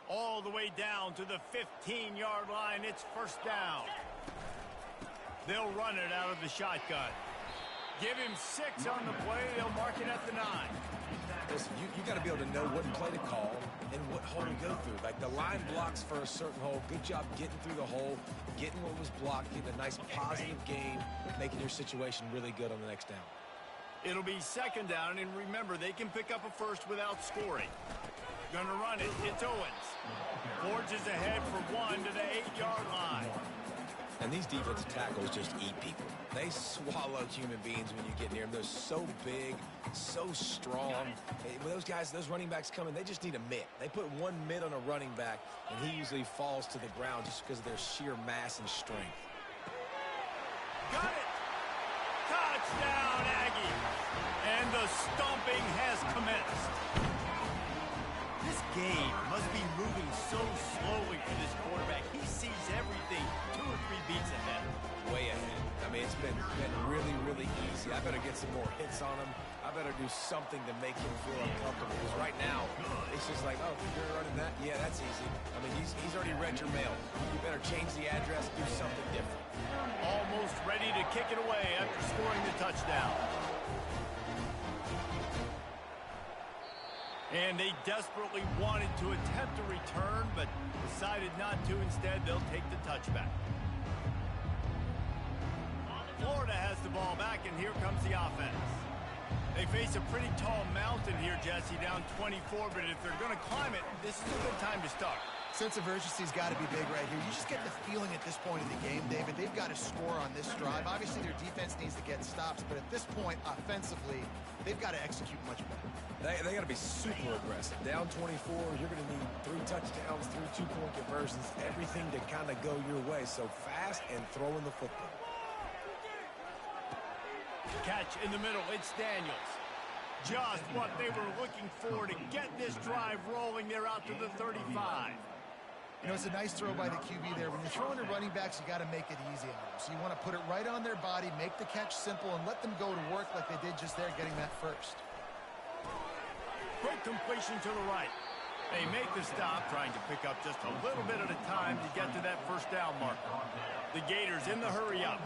All the way down to the 15-yard line. It's first down. They'll run it out of the shotgun. Give him 6 on the play. They'll mark it at the 9.
Listen, you got to be able to know what play to call and what hole to go through. Like the line blocks for a certain hole. Good job getting through the hole, getting what was blocked, getting a nice positive gain, making your situation really good on the next down.
It'll be 2nd down, and remember, they can pick up a first without scoring. Gonna run it. It's Owens. Forges ahead for 1 to the 8-yard line.
And these defensive tackles just eat people. They swallow human beings when you get near them. They're so big, so strong. When those guys, those running backs come in, they just need a mitt. They put one mitt on a running back, and he usually falls to the ground just because of their sheer mass and strength.
Got it! Touchdown, Aggie! And the stomping has commenced. This game must be moving so slowly for this quarterback. He sees everything 2 or 3 beats ahead.
Way ahead. I mean, it's been really, really easy. I better get some more hits on him. I better do something to make him feel uncomfortable. Because right now, it's just like, oh, you're running that? Yeah, that's easy. I mean, he's already read your mail. You better change the address, do something different.
Almost ready to kick it away after scoring the touchdown. And they desperately wanted to attempt a return, but decided not to. Instead, they'll take the touchback. Florida has the ball back, and here comes the offense. They face a pretty tall mountain here, Jesse, down 24, but if they're going to climb it, this is a good time to start.
Sense of urgency's got to be big right here. You just get the feeling at this point in the game, David, they've got to score on this drive. Obviously, their defense needs to get stops, but at this point, offensively, they've got to execute much better.
They got to be super aggressive. Down 24, you're going to need 3 touchdowns, 3 two-point conversions, everything to kind of go your way. So fast and throwing the football.
Catch in the middle. It's Daniels. Just what they were looking for to get this drive rolling. They're out to the 35.
You know, it's a nice throw by the QB there. When you're throwing to running backs, you got to make it easy on them. So you want to put it right on their body, make the catch simple, and let them go to work like they did just there, getting that first.
Quick completion to the right. They make the stop, trying to pick up just a little bit at a time to get to that first down marker. The Gators in the hurry up.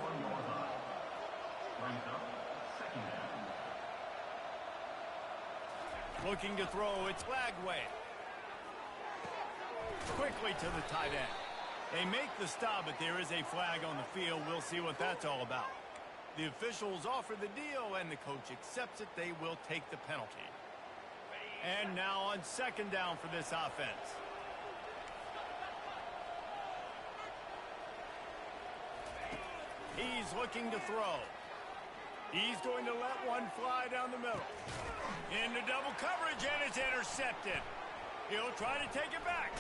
Looking to throw, it's Lagway. Quickly to the tight end. They make the stop, but there is a flag on the field. We'll see what that's all about. The officials offer the deal, and the coach accepts it. They will take the penalty. And now on second down for this offense. He's looking to throw. He's going to let one fly down the middle. Into double coverage, and it's intercepted. He'll try to take it back.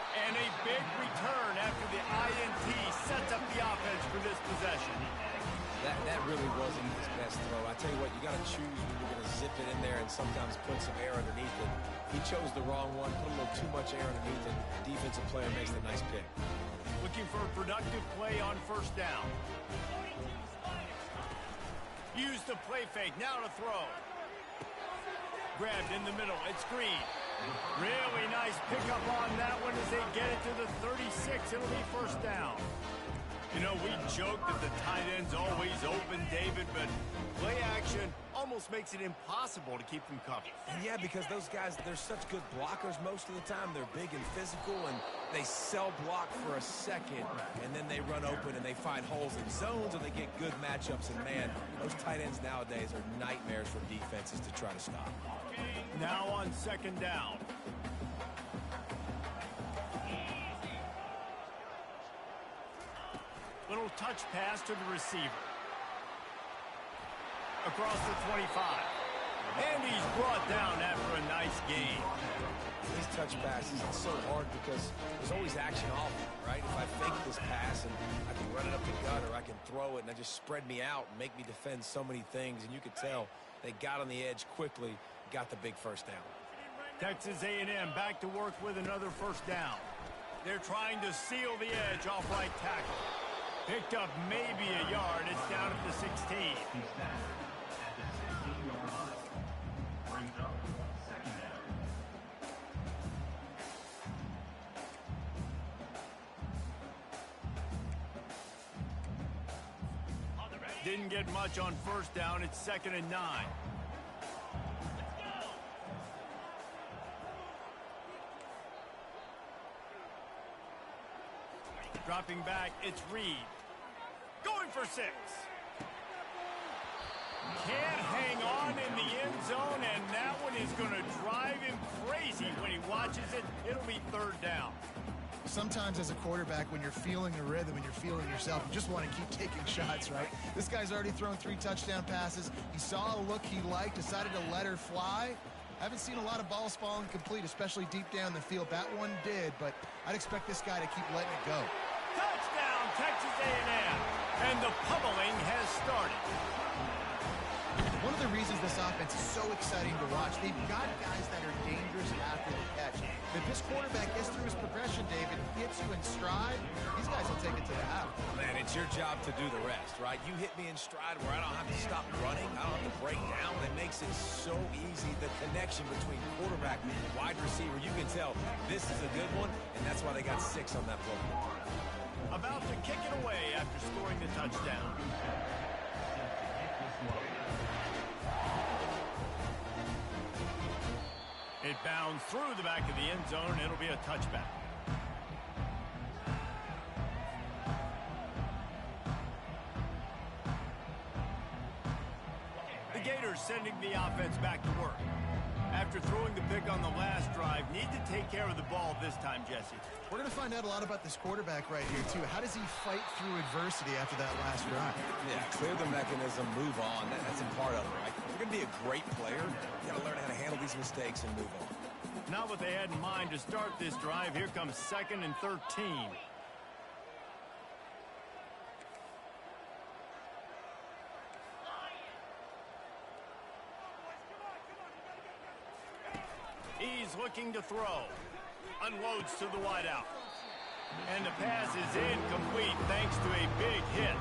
And a big return after the INT sets up the offense for this possession.
That really wasn't his best throw. I tell you what, you got to choose when you're going to zip it in there and sometimes put some air underneath it. He chose the wrong one, put a little too much air underneath it. Defensive player makes the nice pick.
Looking for a productive play on first down. Use the play fake, now to throw. Grabbed in the middle, it's Green. Really nice pickup on that one as they get it to the 36. It'll be first down. You know, we joke that the tight end's always open, David, but play action almost makes it impossible to keep them covered.
And yeah, because those guys, they're such good blockers most of the time. They're big and physical, and they cell block for a second, and then they run open and they find holes in zones, and they get good matchups. And man, those tight ends nowadays are nightmares for defenses to try to stop.
Now on second down. Little touch pass to the receiver. Across the 25. And he's brought down after a nice gain.
These touch passes, it's so hard because there's always action off it, right? If I fake this pass and I can run it up the gut, or I can throw it and I just spread me out and make me defend so many things, and you could tell they got on the edge quickly, got the big first down.
Texas A&M back to work with another first down. They're trying to seal the edge off right tackle. Picked up maybe a yard. It's down at the 16. Didn't get much on first down. It's 2nd and 9. Dropping back, it's Reed. Going for 6. Can't hang on in the end zone, and that one is going to drive him crazy when he watches it. It'll be 3rd down.
Sometimes as a quarterback, when you're feeling the rhythm and you're feeling yourself, you just want to keep taking shots, right? This guy's already thrown 3 touchdown passes. He saw a look he liked, decided to let her fly. Haven't seen a lot of balls falling complete, especially deep down the field. That one did, but I'd expect this guy to keep letting it go.
Touchdown, Texas A&M. And the pummeling has started.
One of the reasons this offense is so exciting to watch, they've got guys that are dangerous after the catch. If this quarterback gets through his progression, David, gets you in stride, these guys will take it to the house.
Man, it's your job to do the rest, right? You hit me in stride where I don't have to stop running. I don't have to break down. It makes it so easy. The connection between quarterback and wide receiver, you can tell this is a good one, and that's why they got 6 on that play.
About to kick it away after scoring the touchdown. It bounds through the back of the end zone. It'll be a touchback. The Gators sending the offense back to work. After throwing the pick on the last drive, need to take care of the ball this time, Jesse.
We're going to find out a lot about this quarterback right here, too. How does he fight through adversity after that last drive?
Yeah, clear the mechanism, move on. That's a part of it, right? If you're going to be a great player, you got to learn how to handle these mistakes and move on.
Not what they had in mind to start this drive. Here comes 2nd and 13. He's looking to throw. Unloads to the wideout. And the pass is incomplete thanks to a big hit.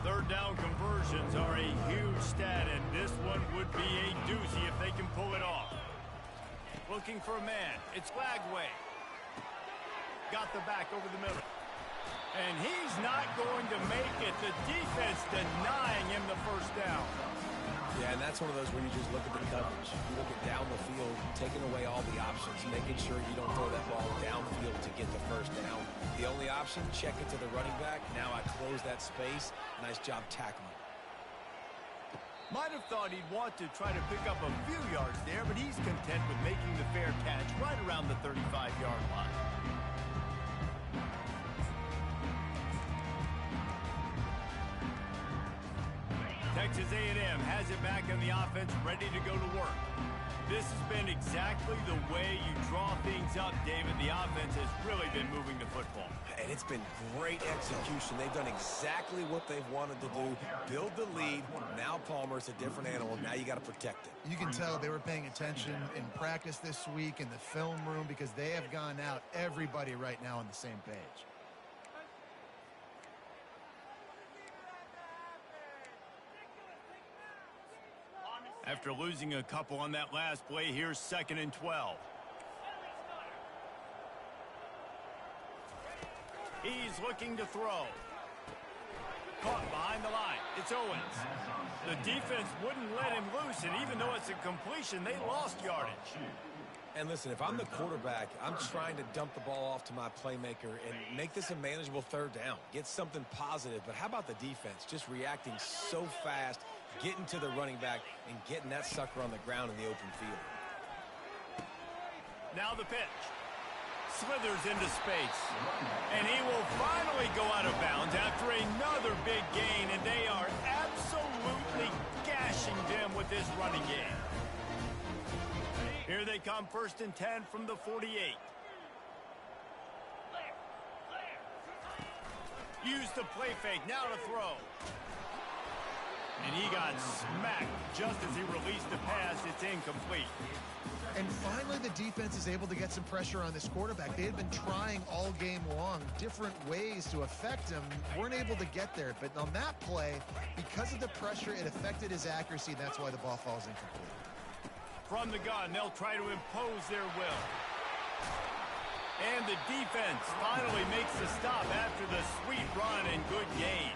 Third down conversions are a huge stat, and this one would be a doozy if they can pull it off. Looking for a man. It's Lagway. Got the back over the middle. And he's not going to make it. The defense denying him the first down.
Yeah, and that's one of those where you just look at the coverage. You look at down the field, taking away all the options, making sure you don't throw that ball downfield to get the first down. The only option, check it to the running back. Now I close that space. Nice job tackling.
Might have thought he'd want to try to pick up a few yards there, but he's content with making the fair catch right around the 35-yard line. Texas A&M has it back in the offense, ready to go to work. This has been exactly the way you draw things up, David. The offense has really been moving the football.
And it's been great execution. They've done exactly what they've wanted to do. Build the lead. Now Palmer's a different animal. Now you got to protect it.
You can tell they were paying attention in practice this week in the film room because they have gone out everybody right now on the same page.
After losing a couple on that last play, here's 2nd and 12. He's looking to throw. Caught behind the line. It's Owens. The defense wouldn't let him loose, and even though it's a completion, they lost yardage.
And listen, if I'm the quarterback, I'm trying to dump the ball off to my playmaker and make this a manageable third down. Get something positive. But how about the defense? Just reacting so fast, getting to the running back, and getting that sucker on the ground in the open field.
Now the pitch. Slithers into space. And he will finally go out of bounds after another big gain, and they are absolutely gashing them with this running game. Here they come, 1st and 10 from the 48. Use the play fake, now to throw. And he got smacked just as he released the pass. It's incomplete.
And finally, the defense is able to get some pressure on this quarterback. They had been trying all game long different ways to affect him. Weren't able to get there. But on that play, because of the pressure, it affected his accuracy, and that's why the ball falls incomplete.
From the gun, they'll try to impose their will. And the defense finally makes the stop after the sweet run and good gain.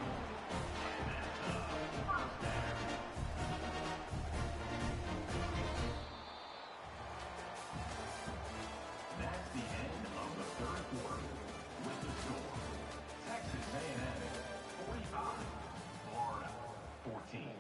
That's the end of the third quarter. With the score, Texas A&M 45, Florida 14.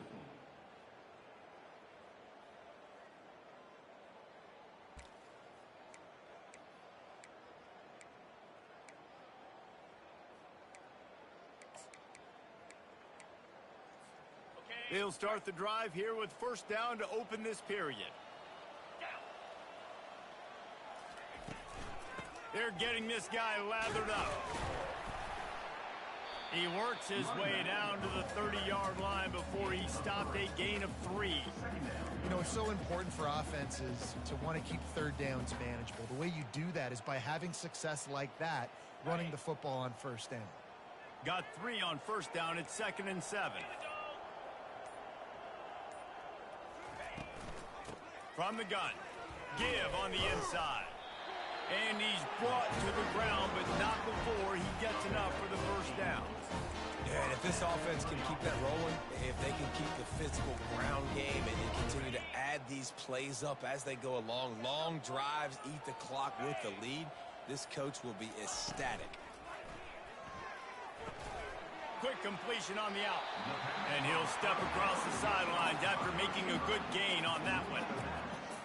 They'll start the drive here with 1st down to open this period. They're getting this guy lathered up. He works his way down to the 30-yard line before he stopped a gain of 3.
You know, it's so important for offenses to want to keep third downs manageable. The way you do that is by having success like that, running the football on 1st down.
Got 3 on 1st down. It's 2nd and 7. From the gun. Give on the inside. And he's brought to the ground, but not before he gets enough for the 1st down.
Yeah, and if this offense can keep that rolling, if they can keep the physical ground game and continue to add these plays up as they go along, long drives, eat the clock with the lead, this coach will be ecstatic.
Quick completion on the out. And he'll step across the sidelines after making a good gain on that one.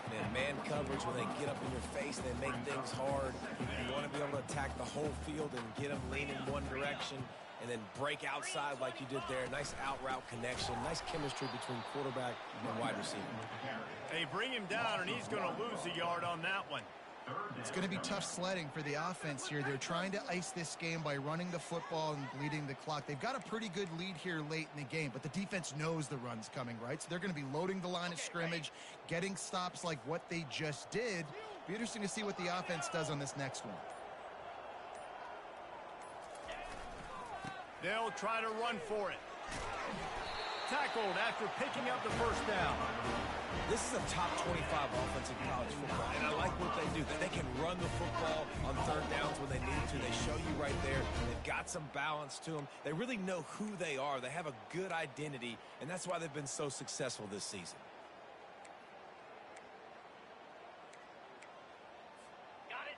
And man coverage, when they get up in your face, they make things hard. You want to be able to attack the whole field and get them leaning one direction and then break outside like you did there. Nice out route connection. Nice chemistry between quarterback and wide receiver.
They bring him down, and he's going to lose a yard on that one.
It's going to be tough sledding for the offense here. They're trying to ice this game by running the football and bleeding the clock. They've got a pretty good lead here late in the game, but the defense knows the run's coming, right? So they're going to be loading the line of scrimmage, getting stops like what they just did. Be interesting to see what the offense does on this next one.
They'll try to run for it. Tackled after picking up the first down.
This is a top 25 offense in college football, and I like what they do. They can run the football on third downs when they need to. They show you right there. They've got some balance to them. They really know who they are. They have a good identity, and that's why they've been so successful this season.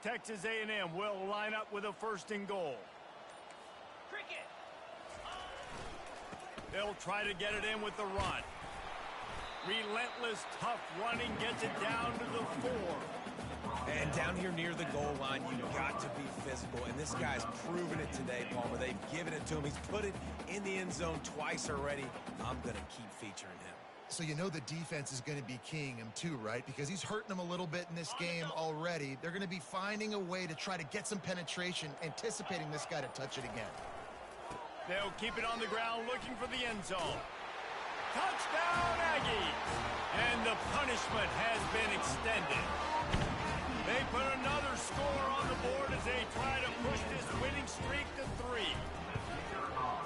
Texas A&M will line up with a first and goal. They'll try to get it in with the run. Relentless, tough running gets it down to the 4.
And down here near the goal line, you've got to be physical. And this guy's proven it today, Palmer. They've given it to him. He's put it in the end zone twice already. I'm going to keep featuring him.
So you know the defense is going to be keying him too, right? Because he's hurting them a little bit in this game already. They're going to be finding a way to try to get some penetration, anticipating this guy to touch it again.
They'll keep it on the ground looking for the end zone. Touchdown, Aggies! And the punishment has been extended. They put another score on the board as they try to push this winning streak to 3.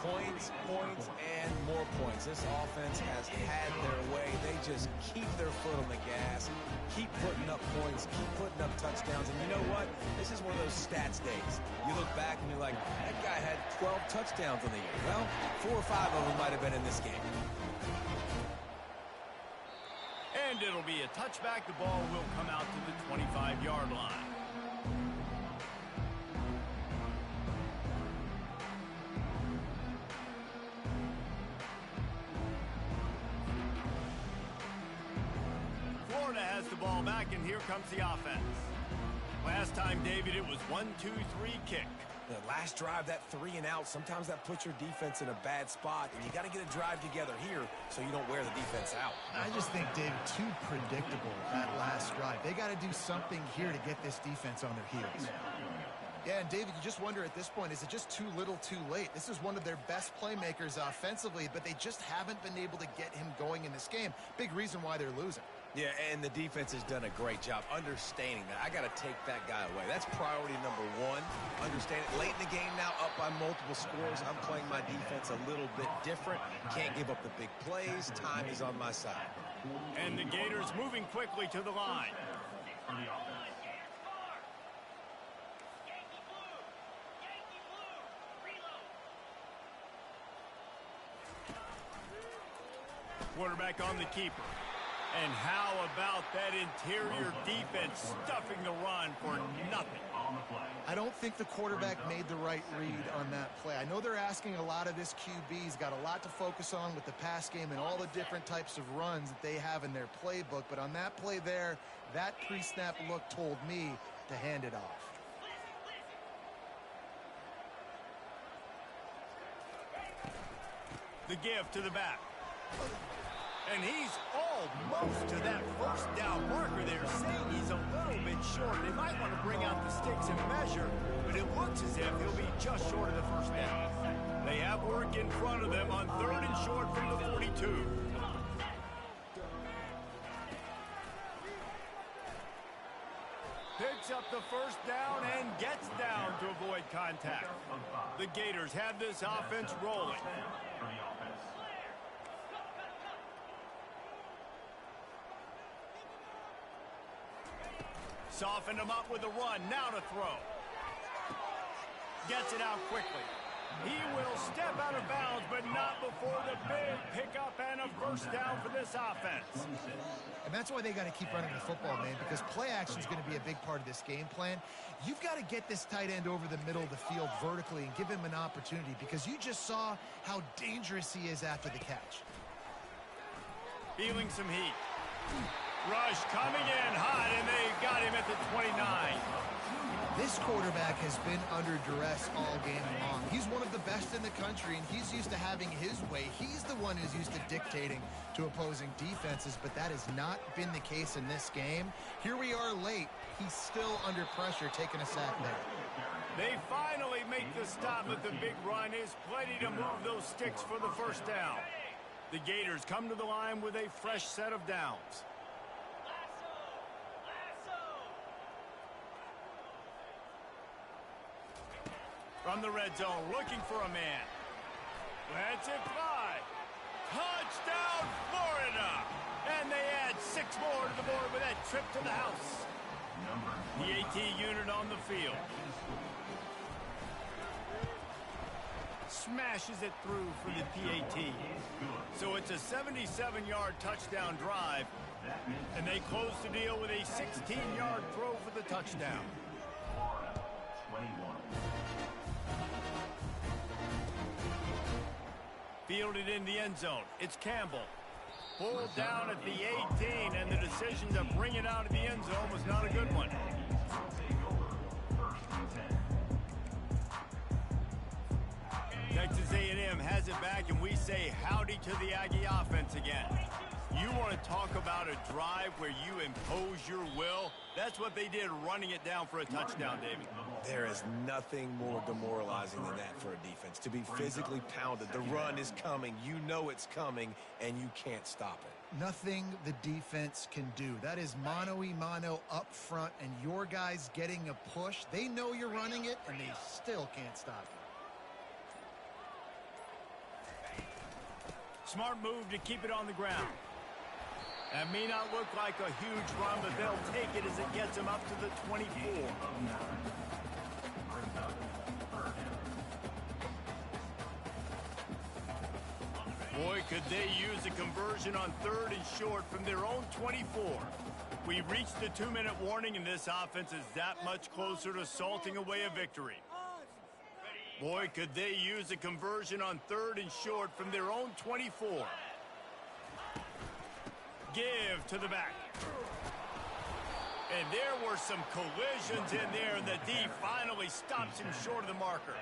Points, points, and more points. This offense has had their way. They just keep their foot on the gas, keep putting up points, keep putting up touchdowns. And you know what? This is one of those stats days. You look back and you're like, that guy had 12 touchdowns on the year. Well, 4 or 5 of them might have been in this game.
And it'll be a touchback. The ball will come out to the 25-yard line. Florida has the ball back, and here comes the offense. Last time, David, it was 1-2-3 kick.
The last drive, that 3 and out, sometimes that puts your defense in a bad spot, and you got to get a drive together here so you don't wear the defense out.
I just think, David, too predictable that last drive. They got to do something here to get this defense on their heels. Yeah, and David, you just wonder at this point, is it just too little too late? This is one of their best playmakers offensively, but they just haven't been able to get him going in this game. Big reason why they're losing.
Yeah, and the defense has done a great job understanding that. I got to take that guy away. That's priority number 1. Understand it. Late in the game now, up by multiple scores. I'm playing my defense a little bit different. Can't give up the big plays. Time is on my side.
And the Gators moving quickly to the line. Quarterback on the keeper. And how about that interior defense stuffing the run for nothing?
I don't think the quarterback made the right read on that play. I know they're asking a lot of this QB. He's got a lot to focus on with the pass game and all the different types of runs that they have in their playbook. But on that play there, that pre-snap look told me to hand it off.
The give to the back. And he's almost to that first down marker there, saying he's a little bit short. They might want to bring out the sticks and measure, but it looks as if he'll be just short of the first down. They have work in front of them on 3rd and short from the 42. Picks up the first down and gets down to avoid contact. The Gators have this offense rolling. Softened him up with a run. Now to throw. Gets it out quickly. He will step out of bounds, but not before the big pickup and a first down for this offense.
And that's why they got to keep running the football, man, because play action is going to be a big part of this game plan. You've got to get this tight end over the middle of the field vertically and give him an opportunity, because you just saw how dangerous he is after the catch.
Feeling some heat. Rush coming in hot, and they got him at the 29.
This quarterback has been under duress all game long. He's one of the best in the country, and he's used to having his way. He's the one who's used to dictating to opposing defenses, but that has not been the case in this game. Here we are late. He's still under pressure, taking a sack there.
They finally make the stop at the big run. Is plenty to move those sticks for the first down. The Gators come to the line with a fresh set of downs. From the red zone, looking for a man. Lets it fly. Touchdown, Florida! And they add 6 more to the board with that trip to the house. PAT unit on the field. Smashes it through for the PAT. So it's a 77-yard touchdown drive, and they close the deal with a 16-yard throw for the touchdown.
Florida, 21.
Fielded in the end zone. It's Campbell. Pulled down at the 18, and the decision to bring it out of the end zone was not a good one. Texas A&M has it back, and we say howdy to the Aggie offense again. You want to talk about a drive where you impose your will? That's what they did, running it down for a touchdown, David.
There is nothing more demoralizing than that for a defense. To be physically pounded, the run is coming, you know it's coming, and you can't stop it.
Nothing the defense can do. That is mano-a-mano up front, and your guys getting a push. They know you're running it, and they still can't stop you.
Smart move to keep it on the ground. That may not look like a huge run, but they'll take it as it gets them up to the 24. Boy, could they use a conversion on 3rd and short from their own 24. We've reached the 2-minute warning, and this offense is that much closer to salting away a victory. Boy, could they use a conversion on 3rd and short from their own 24. Give to the back. And there were some collisions in there, and the D finally stops him short of the marker.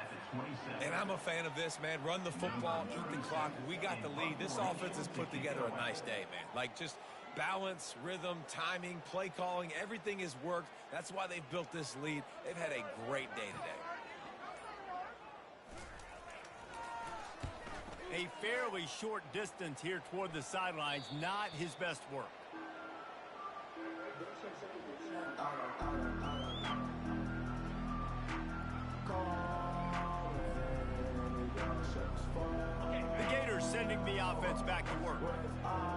And I'm a fan of this, man. Run the football, eat the clock. We got the lead. This offense has put together a nice day, man. Like, just balance, rhythm, timing, play calling, everything has worked. That's why they've built this lead. They've had a great day today.
A fairly short distance here toward the sidelines, not his best work. The Gators sending the offense back to work.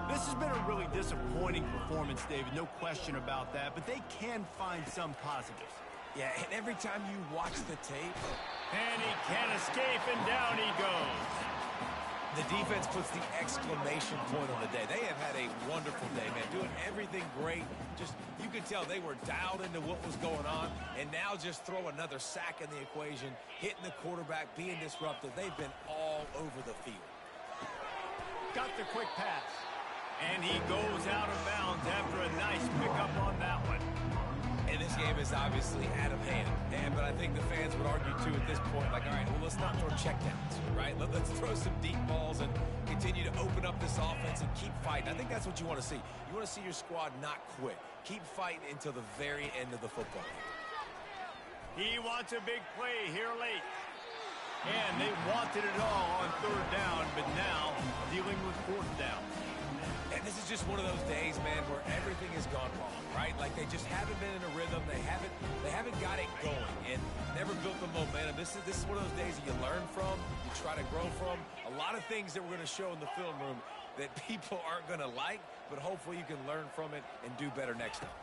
This has been a really disappointing performance, David, no question about that, but they can find some positives.
Yeah, and every time you watch the tape,
and he can't escape, and down he goes.
the defense puts the exclamation point on the day. They have had a wonderful day, man, doing everything great. Just, you could tell they were dialed into what was going on, and now just throw another sack in the equation, hitting the quarterback, being disruptive. They've been all over the field.
Got the quick pass, and he goes out of bounds after a nice pickup on that one.
And this game is obviously out of hand. But I think the fans would argue, too, at this point, like, all right, well, let's not throw checkdowns, right? Let's throw some deep balls and continue to open up this offense and keep fighting. I think that's what you want to see. You want to see your squad not quit. Keep fighting until the very end of the football game.
He wants a big play here late. And they wanted it all on third down, but now dealing with fourth down.
And this is just one of those days, man, where everything has gone wrong, right? Like they just haven't been in a rhythm. They haven't got it going and never built the momentum. This is one of those days that you learn from, you try to grow from. A lot of things that we're going to show in the film room that people aren't going to like, but hopefully you can learn from it and do better next time.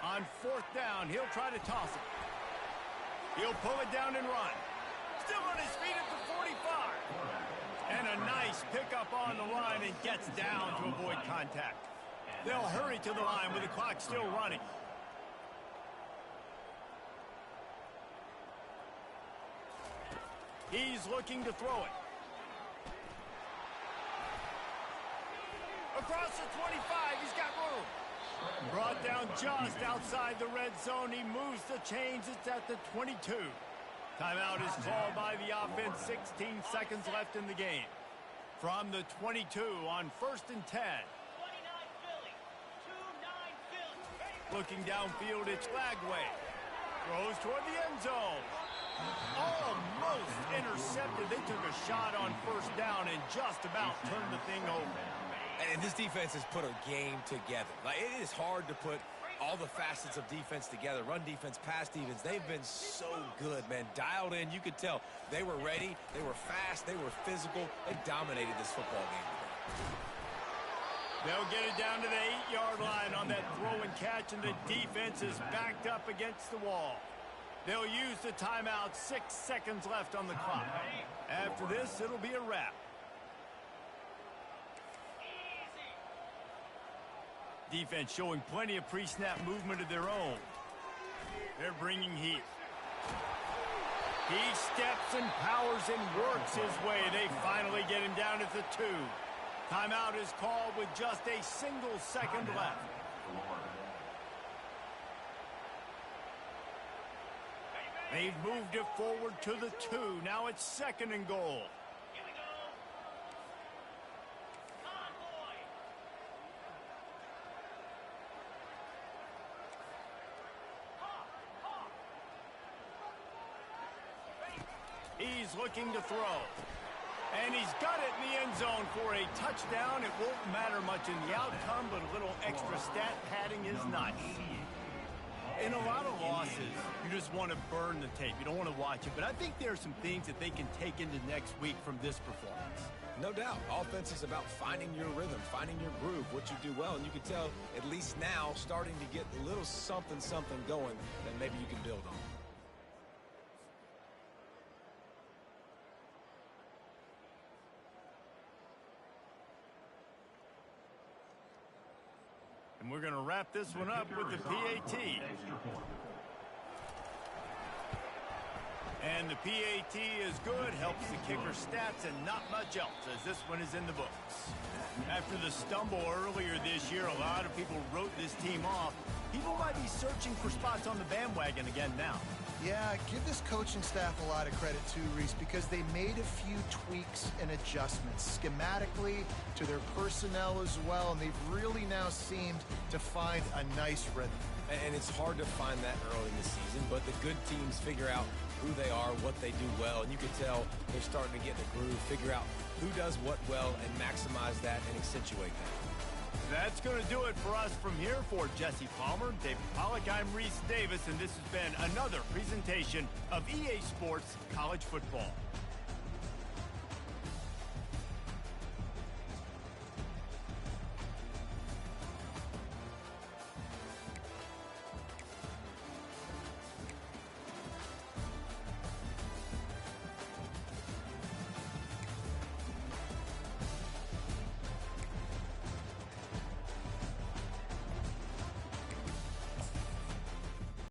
On fourth down, he'll try to toss it. He'll pull it down and run. Still on his feet at the 45. And a nice pickup on the line and gets down to avoid contact. They'll hurry to the line with the clock still running. He's looking to throw it. Across the 25, he's got room. Brought down just outside the red zone. He moves the chains. It's at the 22. Timeout is called by the offense. 16 seconds left in the game. From the 22 on 1st and 10. Looking downfield, it's Lagway. Throws toward the end zone. Almost intercepted. They took a shot on 1st down and just about turned the thing over.
And this defense has put a game together. Like, it is hard to put all the facets of defense together. Run defense, pass defense. They've been so good, man. Dialed in. You could tell they were ready. They were fast. They were physical. They dominated this football game today.
They'll get it down to the 8-yard line on that throw and catch, and the defense is backed up against the wall. They'll use the timeout. 6 seconds left on the clock. After this, it'll be a wrap. Defense showing plenty of pre-snap movement of their own. They're bringing heat. He steps and powers and works his way. They finally get him down at the 2. Timeout is called with just a single second left. They've moved it forward to the 2. Now it's 2nd and goal. He's looking to throw. And he's got it in the end zone for a touchdown. It won't matter much in the outcome, but a little extra stat padding is nice. In a lot of losses, you just want to burn the tape. You don't want to watch it. But I think there are some things that they can take into next week from this performance.
No doubt. Offense is about finding your rhythm, finding your groove, what you do well. And you can tell, at least now, starting to get a little something going that maybe you can build on.
And we're going to wrap this one up with the PAT. And the PAT is good, helps the kicker stats, and not much else, as this one is in the books. After the stumble earlier this year, a lot of people wrote this team off. People might be searching for spots on the bandwagon again now.
Yeah, give this coaching staff a lot of credit too, Reese, because they made a few tweaks and adjustments schematically to their personnel as well, and they've really now seemed to find a nice rhythm.
And it's hard to find that early in the season, but the good teams figure out who they are, what they do well, and you can tell they're starting to get in the groove, figure out who does what well, and maximize that and accentuate that.
That's going to do it for us from here. For Jesse Palmer, David Pollack, I'm Reese Davis, and this has been another presentation of EA Sports College Football.